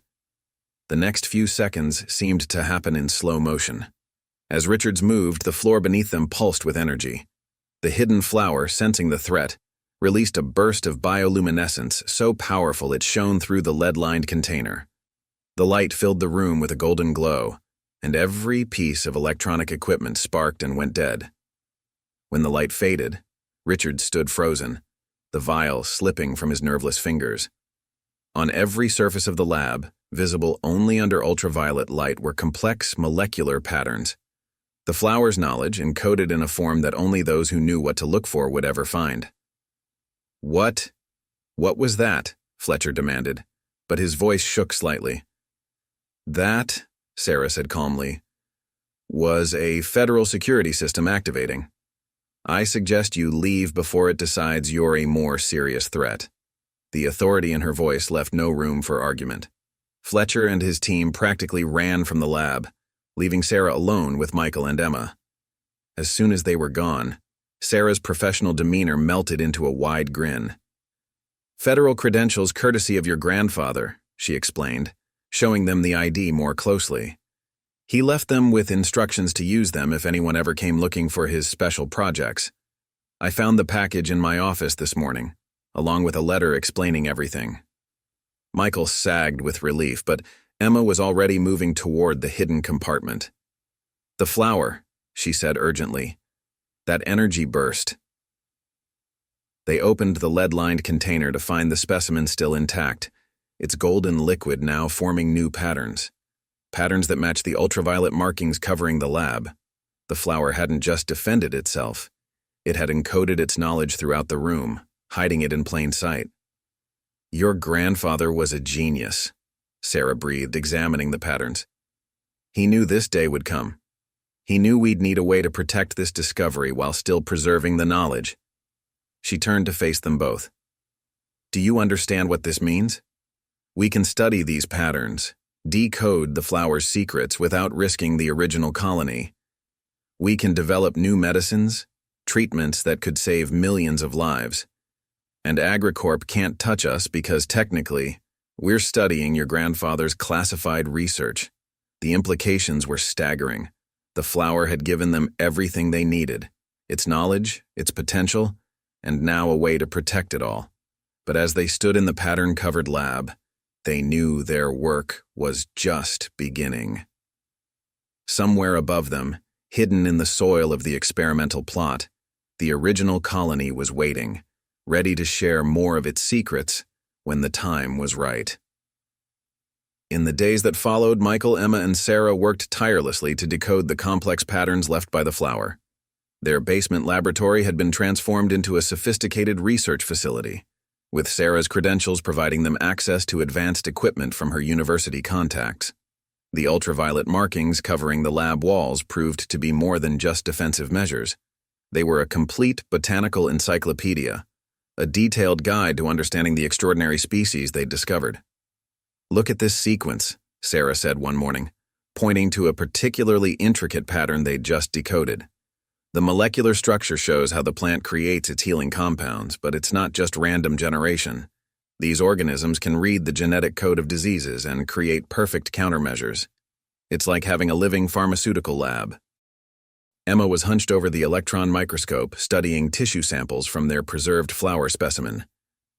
A: The next few seconds seemed to happen in slow motion. As Richards moved, the floor beneath them pulsed with energy. The hidden flower, sensing the threat, released a burst of bioluminescence so powerful it shone through the lead-lined container. The light filled the room with a golden glow, and every piece of electronic equipment sparked and went dead. When the light faded, Richards stood frozen, the vial slipping from his nerveless fingers. On every surface of the lab, visible only under ultraviolet light, were complex molecular patterns. The flower's knowledge encoded in a form that only those who knew what to look for would ever find. What was that? Fletcher demanded, but his voice shook slightly. That, Sarah said calmly, was a federal security system activating. I suggest you leave before it decides you're a more serious threat. The authority in her voice left no room for argument. Fletcher and his team practically ran from the lab, leaving Sarah alone with Michael and Emma. As soon as they were gone, Sarah's professional demeanor melted into a wide grin. Federal credentials courtesy of your grandfather, she explained, showing them the ID more closely. He left them with instructions to use them if anyone ever came looking for his special projects. I found the package in my office this morning, along with a letter explaining everything. Michael sagged with relief, but Emma was already moving toward the hidden compartment. The flower, she said urgently. That energy burst. They opened the lead-lined container to find the specimen still intact, its golden liquid now forming new patterns. Patterns that matched the ultraviolet markings covering the lab. The flower hadn't just defended itself. It had encoded its knowledge throughout the room, hiding it in plain sight. Your grandfather was a genius, Sarah breathed, examining the patterns. He knew this day would come. He knew we'd need a way to protect this discovery while still preserving the knowledge. She turned to face them both. Do you understand what this means? We can study these patterns, decode the flower's secrets without risking the original colony. We can develop new medicines, treatments that could save millions of lives. And AgriCorp can't touch us because technically, we're studying your grandfather's classified research. The implications were staggering. The flower had given them everything they needed, its knowledge, its potential, and now a way to protect it all. But as they stood in the pattern-covered lab, they knew their work was just beginning. Somewhere above them, hidden in the soil of the experimental plot, the original colony was waiting, ready to share more of its secrets when the time was right. In the days that followed, Michael, Emma, and Sarah worked tirelessly to decode the complex patterns left by the flower. Their basement laboratory had been transformed into a sophisticated research facility, with Sarah's credentials providing them access to advanced equipment from her university contacts. The ultraviolet markings covering the lab walls proved to be more than just defensive measures. They were a complete botanical encyclopedia, a detailed guide to understanding the extraordinary species they'd discovered. Look at this sequence, Sarah said one morning, pointing to a particularly intricate pattern they'd just decoded. The molecular structure shows how the plant creates its healing compounds, but it's not just random generation. These organisms can read the genetic code of diseases and create perfect countermeasures. It's like having a living pharmaceutical lab. Emma was hunched over the electron microscope, studying tissue samples from their preserved flower specimen.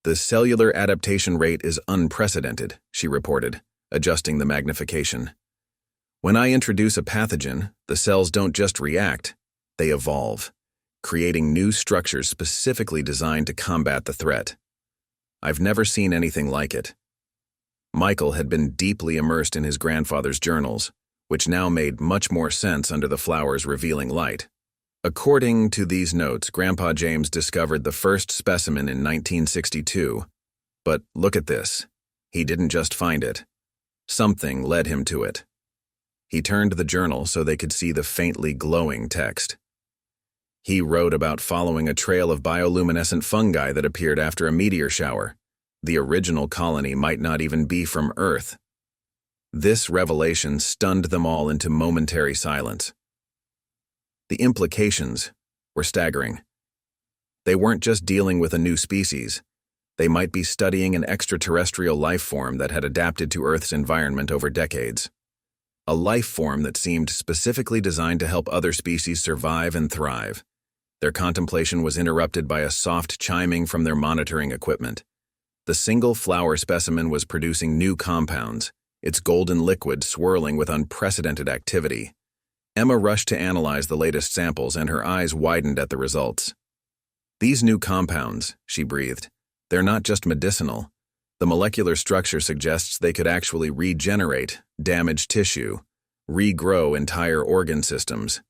A: The cellular adaptation rate is unprecedented, she reported, adjusting the magnification. When I introduce a pathogen, the cells don't just react, they evolve, creating new structures specifically designed to combat the threat. I've never seen anything like it. Michael had been deeply immersed in his grandfather's journals, which now made much more sense under the flower's revealing light. According to these notes, Grandpa James discovered the first specimen in 1962. But look at this. He didn't just find it. Something led him to it. He turned the journal so they could see the faintly glowing text. He wrote about following a trail of bioluminescent fungi that appeared after a meteor shower. The original colony might not even be from Earth. This revelation stunned them all into momentary silence. The implications were staggering. They weren't just dealing with a new species. They might be studying an extraterrestrial life form that had adapted to Earth's environment over decades. A life form that seemed specifically designed to help other species survive and thrive. Their contemplation was interrupted by a soft chiming from their monitoring equipment. The single flower specimen was producing new compounds, its golden liquid swirling with unprecedented activity. Emma rushed to analyze the latest samples, and her eyes widened at the results. "These new compounds," she breathed, "they're not just medicinal. The molecular structure suggests they could actually regenerate damaged tissue, regrow entire organ systems.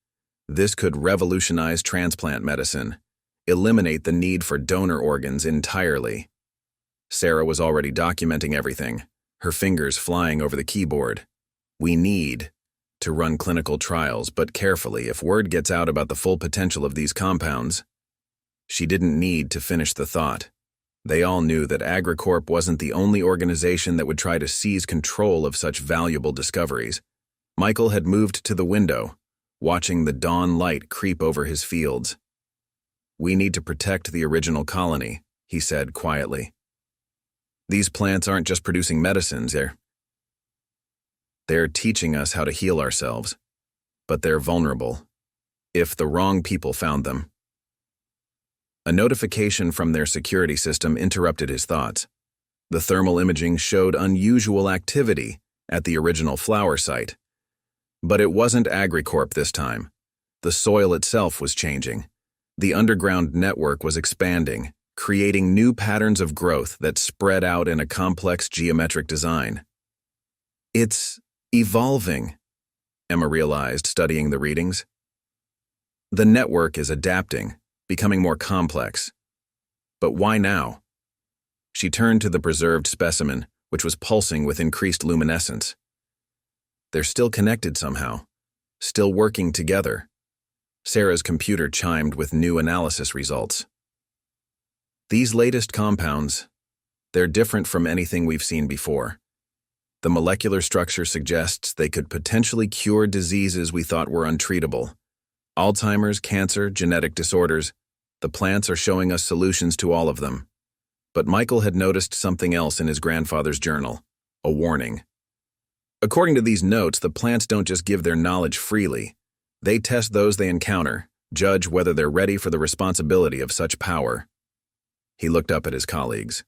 A: This could revolutionize transplant medicine, eliminate the need for donor organs entirely." Sarah was already documenting everything, her fingers flying over the keyboard. "We need to run clinical trials, but carefully if word gets out about the full potential of these compounds." She didn't need to finish the thought. They all knew that AgriCorp wasn't the only organization that would try to seize control of such valuable discoveries. Michael had moved to the window, watching the dawn light creep over his fields. "We need to protect the original colony," he said quietly. "These plants aren't just producing medicines, they're teaching us how to heal ourselves. But they're vulnerable, if the wrong people found them." A notification from their security system interrupted his thoughts. The thermal imaging showed unusual activity at the original flower site. But it wasn't AgriCorp this time. The soil itself was changing. The underground network was expanding, creating new patterns of growth that spread out in a complex geometric design. "It's evolving," Emma realized, studying the readings. "The network is adapting, becoming more complex. But why now?" She turned to the preserved specimen, which was pulsing with increased luminescence. "They're still connected somehow, still working together." Sarah's computer chimed with new analysis results. "These latest compounds, they're different from anything we've seen before. The molecular structure suggests they could potentially cure diseases we thought were untreatable. Alzheimer's, cancer, genetic disorders. The plants are showing us solutions to all of them." But Michael had noticed something else in his grandfather's journal, a warning. According to these notes, the plants don't just give their knowledge freely. They test those they encounter, judge whether they're ready for the responsibility of such power. He looked up at his colleagues.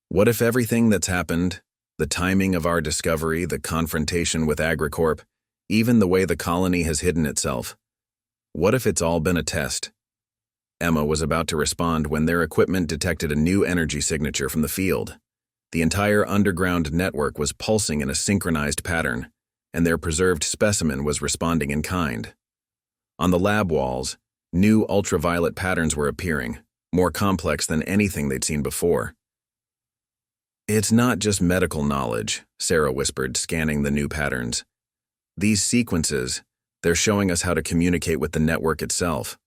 A: What if everything that's happened, the timing of our discovery, the confrontation with AgriCorp, even the way the colony has hidden itself, what if it's all been a test? Emma was about to respond when their equipment detected a new energy signature from the field. The entire underground network was pulsing in a synchronized pattern, and their preserved specimen was responding in kind. On the lab walls, new ultraviolet patterns were appearing, more complex than anything they'd seen before. "It's not just medical knowledge," Sarah whispered, scanning the new patterns. "These sequences, they're showing us how to communicate with the network itself,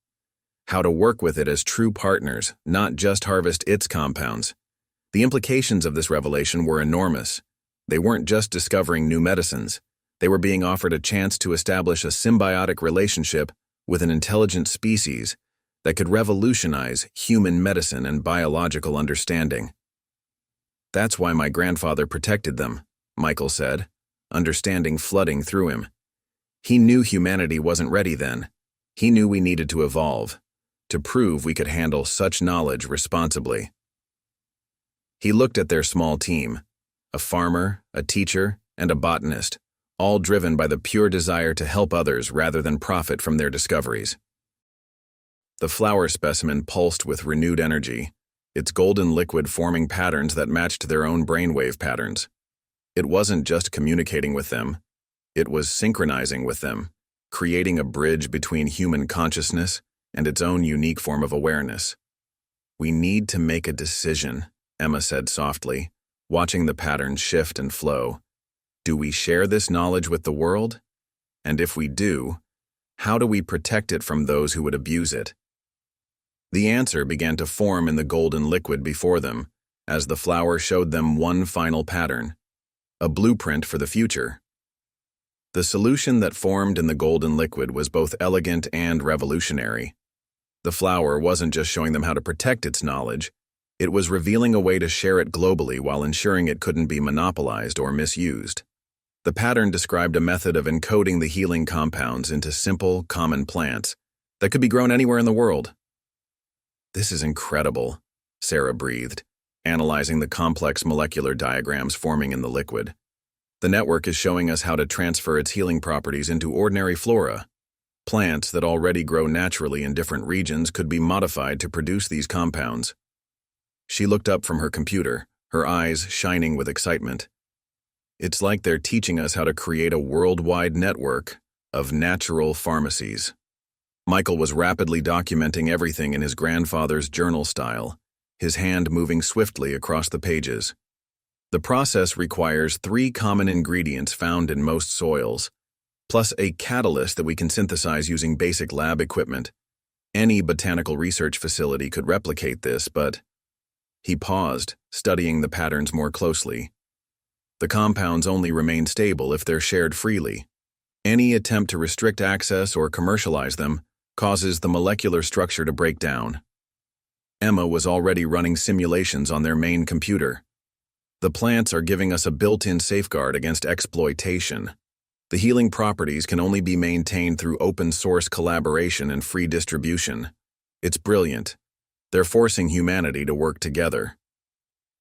A: how to work with it as true partners, not just harvest its compounds." The implications of this revelation were enormous. They weren't just discovering new medicines. They were being offered a chance to establish a symbiotic relationship with an intelligent species that could revolutionize human medicine and biological understanding. "That's why my grandfather protected them," Michael said, understanding flooding through him. "He knew humanity wasn't ready then. He knew we needed to evolve, to prove we could handle such knowledge responsibly." He looked at their small team, a farmer, a teacher, and a botanist, all driven by the pure desire to help others rather than profit from their discoveries. The flower specimen pulsed with renewed energy, its golden liquid forming patterns that matched their own brainwave patterns. It wasn't just communicating with them, it was synchronizing with them, creating a bridge between human consciousness and its own unique form of awareness. "We need to make a decision," Emma said softly, watching the patterns shift and flow. "Do we share this knowledge with the world? And if we do, how do we protect it from those who would abuse it?" The answer began to form in the golden liquid before them, as the flower showed them one final pattern, a blueprint for the future. The solution that formed in the golden liquid was both elegant and revolutionary. The flower wasn't just showing them how to protect its knowledge, it was revealing a way to share it globally while ensuring it couldn't be monopolized or misused. The pattern described a method of encoding the healing compounds into simple, common plants that could be grown anywhere in the world. "This is incredible," Sarah breathed, analyzing the complex molecular diagrams forming in the liquid. "The network is showing us how to transfer its healing properties into ordinary flora. Plants that already grow naturally in different regions could be modified to produce these compounds." She looked up from her computer, her eyes shining with excitement. "It's like they're teaching us how to create a worldwide network of natural pharmacies." Michael was rapidly documenting everything in his grandfather's journal style, his hand moving swiftly across the pages. "The process requires 3 common ingredients found in most soils, plus a catalyst that we can synthesize using basic lab equipment. Any botanical research facility could replicate this, but..." He paused, studying the patterns more closely. "The compounds only remain stable if they're shared freely. Any attempt to restrict access or commercialize them causes the molecular structure to break down." Emma was already running simulations on their main computer. "The plants are giving us a built-in safeguard against exploitation. The healing properties can only be maintained through open-source collaboration and free distribution. It's brilliant. They're forcing humanity to work together."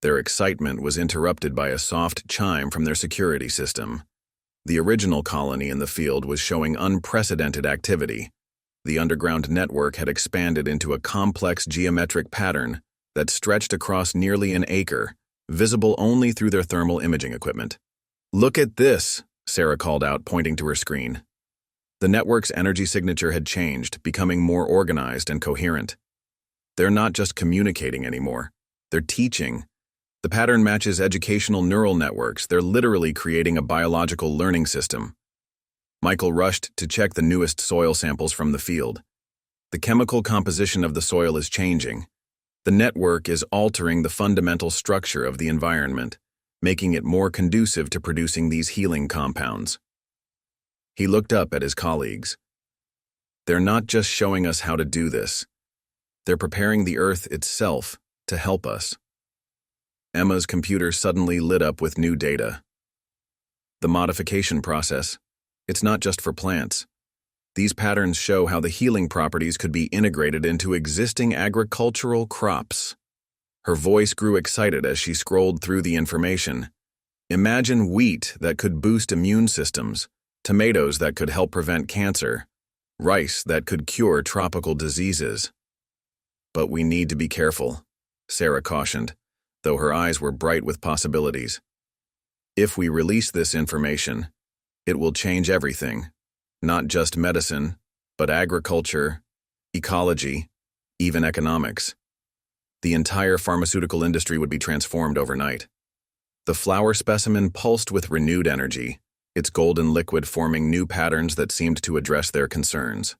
A: Their excitement was interrupted by a soft chime from their security system. The original colony in the field was showing unprecedented activity. The underground network had expanded into a complex geometric pattern that stretched across nearly an acre, visible only through their thermal imaging equipment. "Look at this," Sarah called out, pointing to her screen. The network's energy signature had changed, becoming more organized and coherent. They're not just communicating anymore, they're teaching. The pattern matches educational neural networks. They're literally creating a biological learning system. Michael rushed to check the newest soil samples from the field. The chemical composition of the soil is changing. The network is altering the fundamental structure of the environment, making it more conducive to producing these healing compounds. He looked up at his colleagues. "They're not just showing us how to do this. They're preparing the earth itself to help us." Emma's computer suddenly lit up with new data. "The modification process, it's not just for plants. These patterns show how the healing properties could be integrated into existing agricultural crops." Her voice grew excited as she scrolled through the information. "Imagine wheat that could boost immune systems, tomatoes that could help prevent cancer, rice that could cure tropical diseases." "But we need to be careful," Sarah cautioned, though her eyes were bright with possibilities. "If we release this information, it will change everything, not just medicine, but agriculture, ecology, even economics. The entire pharmaceutical industry would be transformed overnight." The flower specimen pulsed with renewed energy, its golden liquid forming new patterns that seemed to address their concerns.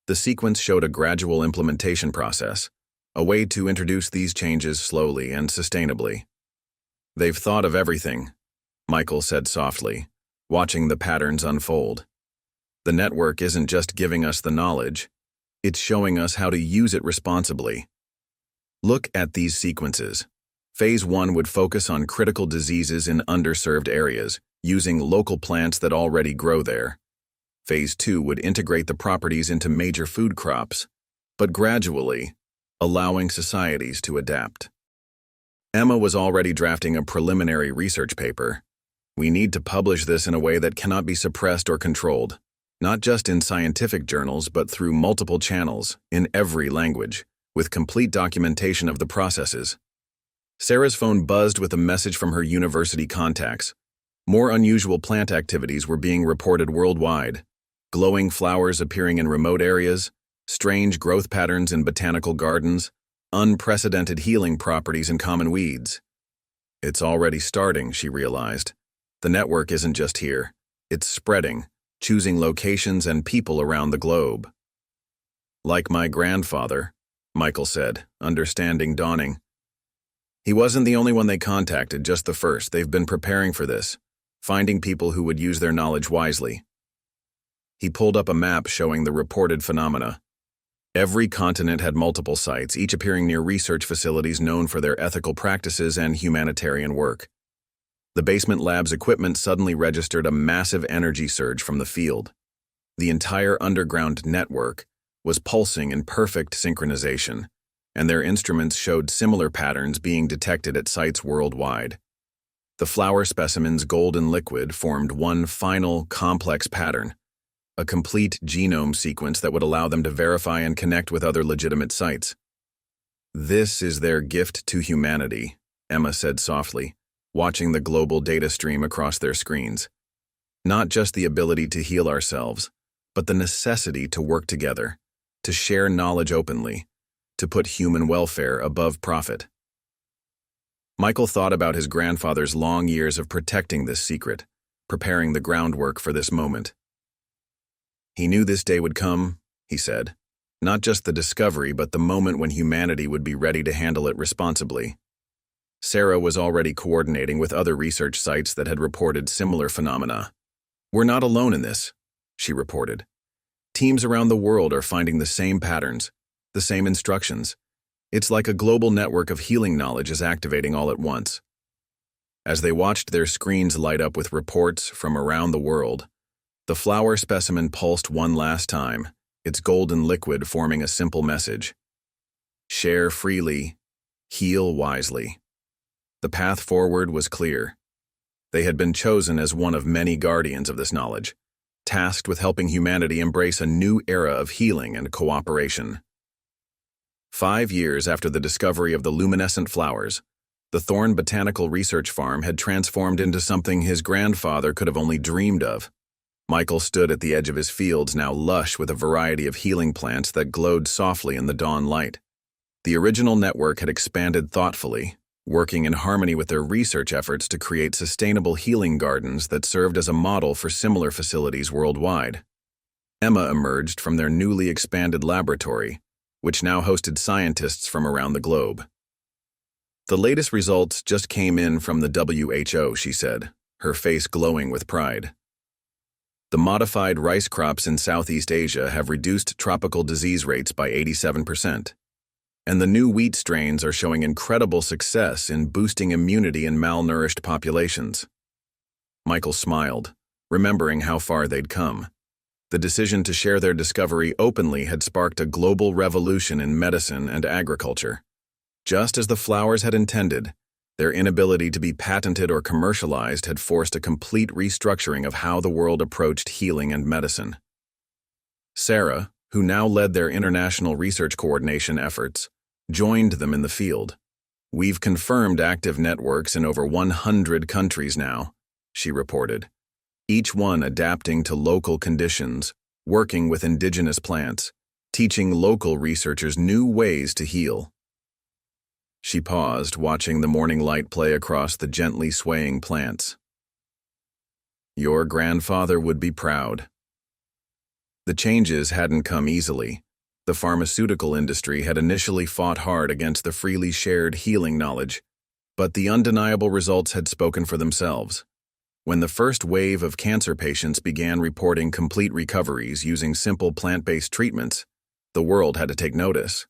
A: The sequence showed a gradual implementation process, a way to introduce these changes slowly and sustainably. "They've thought of everything," Michael said softly, watching the patterns unfold. "The network isn't just giving us the knowledge, it's showing us how to use it responsibly. Look at these sequences. Phase 1 would focus on critical diseases in underserved areas, using local plants that already grow there. Phase 2 would integrate the properties into major food crops, but gradually, allowing societies to adapt." Emma was already drafting a preliminary research paper. We need to publish this in a way that cannot be suppressed or controlled, not just in scientific journals, but through multiple channels, in every language, with complete documentation of the processes. Sarah's phone buzzed with a message from her university contacts. More unusual plant activities were being reported worldwide. Glowing flowers appearing in remote areas, strange growth patterns in botanical gardens, unprecedented healing properties in common weeds. It's already starting, she realized. The network isn't just here. It's spreading, choosing locations and people around the globe. Like my grandfather, Michael said, understanding dawning. He wasn't the only one they contacted, just the first. They've been preparing for this, finding people who would use their knowledge wisely. He pulled up a map showing the reported phenomena. Every continent had multiple sites, each appearing near research facilities known for their ethical practices and humanitarian work. The basement lab's equipment suddenly registered a massive energy surge from the field. The entire underground network was pulsing in perfect synchronization, and their instruments showed similar patterns being detected at sites worldwide. The flower specimen's golden liquid formed one final, complex pattern, a complete genome sequence that would allow them to verify and connect with other legitimate sites. This is their gift to humanity, Emma said softly, watching the global data stream across their screens. Not just the ability to heal ourselves, but the necessity to work together, to share knowledge openly, to put human welfare above profit. Michael thought about his grandfather's long years of protecting this secret, preparing the groundwork for this moment. He knew this day would come, he said, not just the discovery, but the moment when humanity would be ready to handle it responsibly. Sarah was already coordinating with other research sites that had reported similar phenomena. "We're not alone in this," she reported. "Teams around the world are finding the same patterns, the same instructions. It's like a global network of healing knowledge is activating all at once." As they watched their screens light up with reports from around the world, the flower specimen pulsed one last time, its golden liquid forming a simple message. Share freely, heal wisely. The path forward was clear. They had been chosen as one of many guardians of this knowledge, tasked with helping humanity embrace a new era of healing and cooperation. 5 years after the discovery of the luminescent flowers, the Thorne Botanical Research Farm had transformed into something his grandfather could have only dreamed of. Michael stood at the edge of his fields, now lush with a variety of healing plants that glowed softly in the dawn light. The original network had expanded thoughtfully, working in harmony with their research efforts to create sustainable healing gardens that served as a model for similar facilities worldwide. Emma emerged from their newly expanded laboratory, which now hosted scientists from around the globe. "The latest results just came in from the WHO," she said, her face glowing with pride. "The modified rice crops in Southeast Asia have reduced tropical disease rates by 87%. And the new wheat strains are showing incredible success in boosting immunity in malnourished populations." Michael smiled, remembering how far they'd come. The decision to share their discovery openly had sparked a global revolution in medicine and agriculture. Just as the flowers had intended, their inability to be patented or commercialized had forced a complete restructuring of how the world approached healing and medicine. Sarah, who now led their international research coordination efforts, joined them in the field. "We've confirmed active networks in over 100 countries now," she reported, each one adapting to local conditions, working with indigenous plants, teaching local researchers new ways to heal. She paused, watching the morning light play across the gently swaying plants. "Your grandfather would be proud." The changes hadn't come easily. The pharmaceutical industry had initially fought hard against the freely shared healing knowledge, but the undeniable results had spoken for themselves. When the first wave of cancer patients began reporting complete recoveries using simple plant-based treatments, the world had to take notice.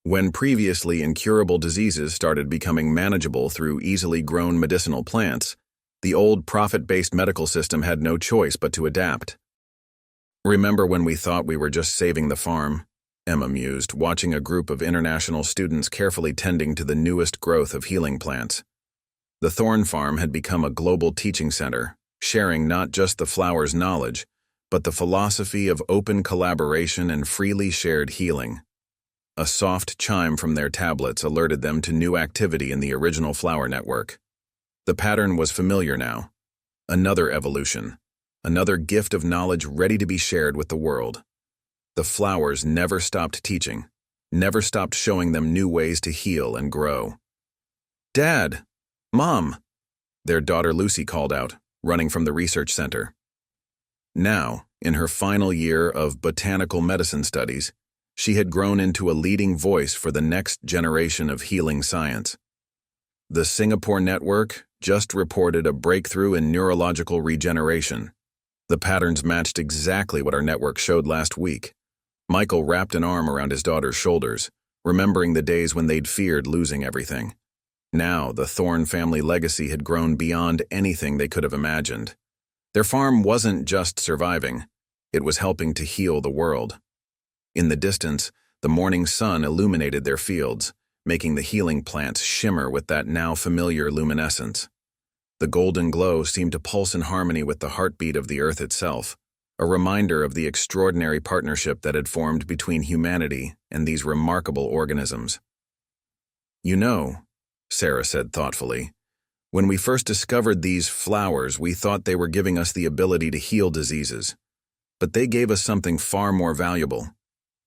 A: When previously incurable diseases started becoming manageable through easily grown medicinal plants, the old profit-based medical system had no choice but to adapt. "Remember when we thought we were just saving the farm?" Emma mused, watching a group of international students carefully tending to the newest growth of healing plants. The Thorne Farm had become a global teaching center, sharing not just the flowers' knowledge, but the philosophy of open collaboration and freely shared healing. A soft chime from their tablets alerted them to new activity in the original flower network. The pattern was familiar now. Another evolution. Another gift of knowledge ready to be shared with the world. The flowers never stopped teaching, never stopped showing them new ways to heal and grow. "Dad! Mom!" their daughter Lucy called out, running from the research center. Now, in her final year of botanical medicine studies, she had grown into a leading voice for the next generation of healing science. The Singapore network just reported a breakthrough in neurological regeneration. The patterns matched exactly what our network showed last week. Michael wrapped an arm around his daughter's shoulders, remembering the days when they'd feared losing everything. Now, the Thorne family legacy had grown beyond anything they could have imagined. Their farm wasn't just surviving, it was helping to heal the world. In the distance, the morning sun illuminated their fields, making the healing plants shimmer with that now familiar luminescence. The golden glow seemed to pulse in harmony with the heartbeat of the earth itself, a reminder of the extraordinary partnership that had formed between humanity and these remarkable organisms. "You know," Sarah said thoughtfully, "when we first discovered these flowers, we thought they were giving us the ability to heal diseases. But they gave us something far more valuable.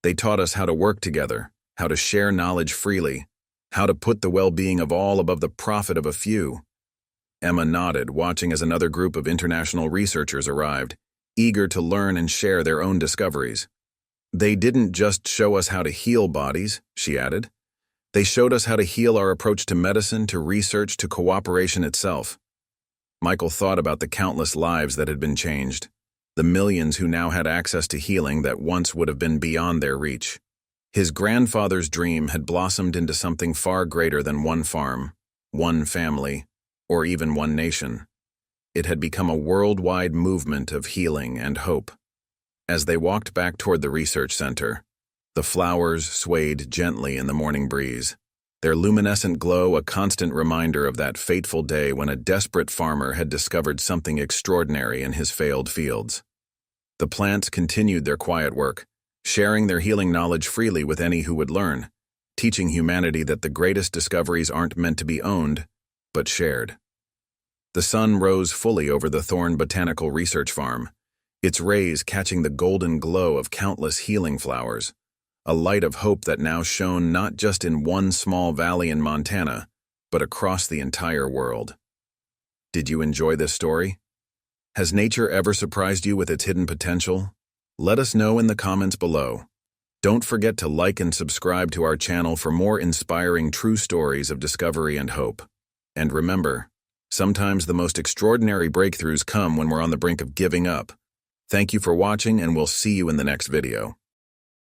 A: They taught us how to work together, how to share knowledge freely, how to put the well-being of all above the profit of a few." Emma nodded, watching as another group of international researchers arrived, eager to learn and share their own discoveries. "They didn't just show us how to heal bodies," she added. "They showed us how to heal our approach to medicine, to research, to cooperation itself." Michael thought about the countless lives that had been changed, the millions who now had access to healing that once would have been beyond their reach. His grandfather's dream had blossomed into something far greater than one farm, one family, or even one nation. It had become a worldwide movement of healing and hope. As they walked back toward the research center, the flowers swayed gently in the morning breeze, their luminescent glow a constant reminder of that fateful day when a desperate farmer had discovered something extraordinary in his failed fields. The plants continued their quiet work, sharing their healing knowledge freely with any who would learn, teaching humanity that the greatest discoveries aren't meant to be owned, but shared. The sun rose fully over the Thorne Botanical Research Farm, its rays catching the golden glow of countless healing flowers, a light of hope that now shone not just in one small valley in Montana, but across the entire world. Did you enjoy this story? Has nature ever surprised you with its hidden potential? Let us know in the comments below. Don't forget to like and subscribe to our channel for more inspiring true stories of discovery and hope. And remember, sometimes the most extraordinary breakthroughs come when we're on the brink of giving up. Thank you for watching, and we'll see you in the next video.